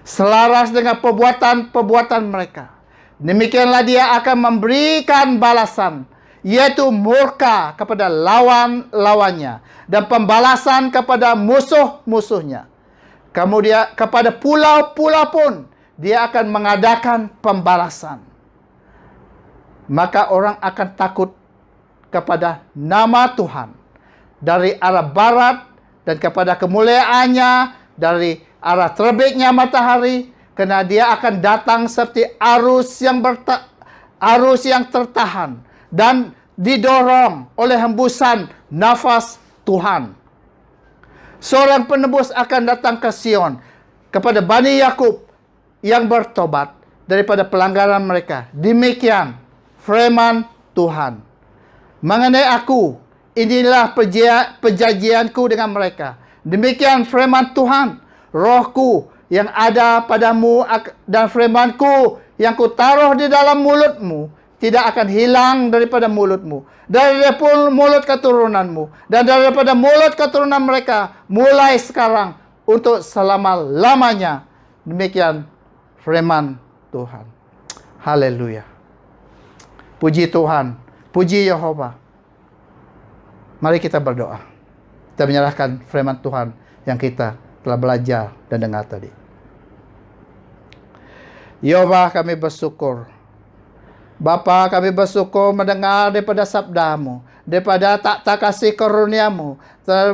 Selaras dengan perbuatan-perbuatan mereka. Demikianlah Dia akan memberikan balasan, yaitu murka kepada lawan-lawannya dan pembalasan kepada musuh-musuhnya. Kemudian kepada pulau-pulau pun Dia akan mengadakan pembalasan. Maka orang akan takut kepada nama Tuhan dari arah barat dan kepada kemuliaannya dari arah terbitnya matahari, karena Dia akan datang seperti arus yang tertahan dan didorong oleh hembusan nafas Tuhan. Seorang penebus akan datang ke Sion. kepada Bani Yakub yang bertobat daripada pelanggaran mereka. Demikian firman Tuhan. Mengenai aku, inilah perjanjianku dengan mereka. Demikian firman Tuhan. Rohku yang ada padamu dan firmanku yang kutaruh di dalam mulutmu tidak akan hilang daripada mulutmu, daripada mulut keturunanmu, dan daripada mulut keturunan mereka mulai sekarang untuk selama-lamanya. Demikian firman Tuhan. Haleluya. Puji Tuhan, puji Yehova. Mari kita berdoa. Kita menyerahkan firman Tuhan yang kita telah belajar dan dengar tadi. Yehova, kami bersyukur. Bapa, kami bersyukur mendengar daripada sabdamu, daripada tak kasih karuniamu.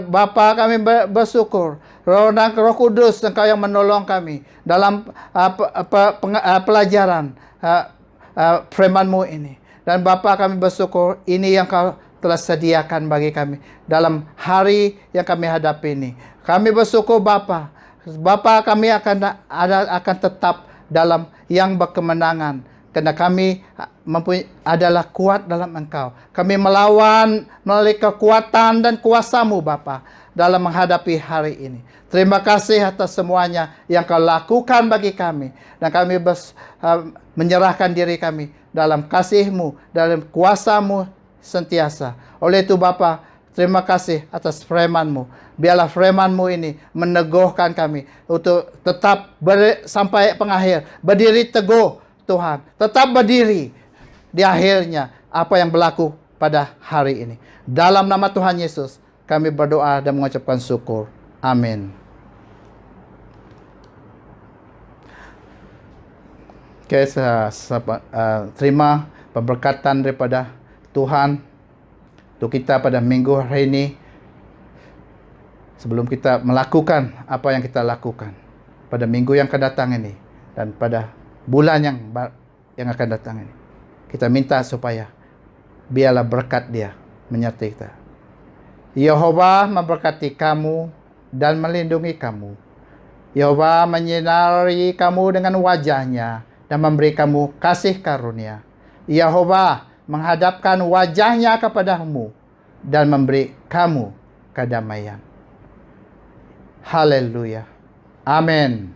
Bapa, kami bersyukur Roh Kudus Engkau yang menolong kami dalam pelajaran firman-Mu ini. Dan Bapa, kami bersyukur ini yang Kau telah sediakan bagi kami dalam hari yang kami hadapi ini. Kami bersyukur Bapa. Bapa, kami akan tetap dalam yang berkemenangan, karena kami adalah kuat dalam Engkau. Kami melawan melalui kekuatan dan kuasa-Mu Bapa dalam menghadapi hari ini. Terima kasih atas semuanya yang Kau lakukan bagi kami, dan kami menyerahkan diri kami dalam kasih-Mu, dalam kuasa-Mu sentiasa. Oleh itu Bapa, terima kasih atas firman-Mu. Biarlah firman-Mu ini meneguhkan kami untuk tetap sampai pengakhir. Berdiri teguh Tuhan. Tetap berdiri di akhirnya apa yang berlaku pada hari ini. Dalam nama Tuhan Yesus kami berdoa dan mengucapkan syukur. Amin. Oke, terima pemberkatan daripada Tuhan untuk kita pada minggu hari ini. Sebelum kita melakukan apa yang kita lakukan pada minggu yang akan datang ini dan pada bulan yang akan datang ini, kita minta supaya biarlah berkat Dia menyertai kita. Yehova memberkati kamu dan melindungi kamu. Yehova menyinari kamu dengan wajah-Nya dan memberi kamu kasih karunia. Yehova menghadapkan wajah-Nya kepadamu dan memberi kamu kedamaian. Haleluya. Amin.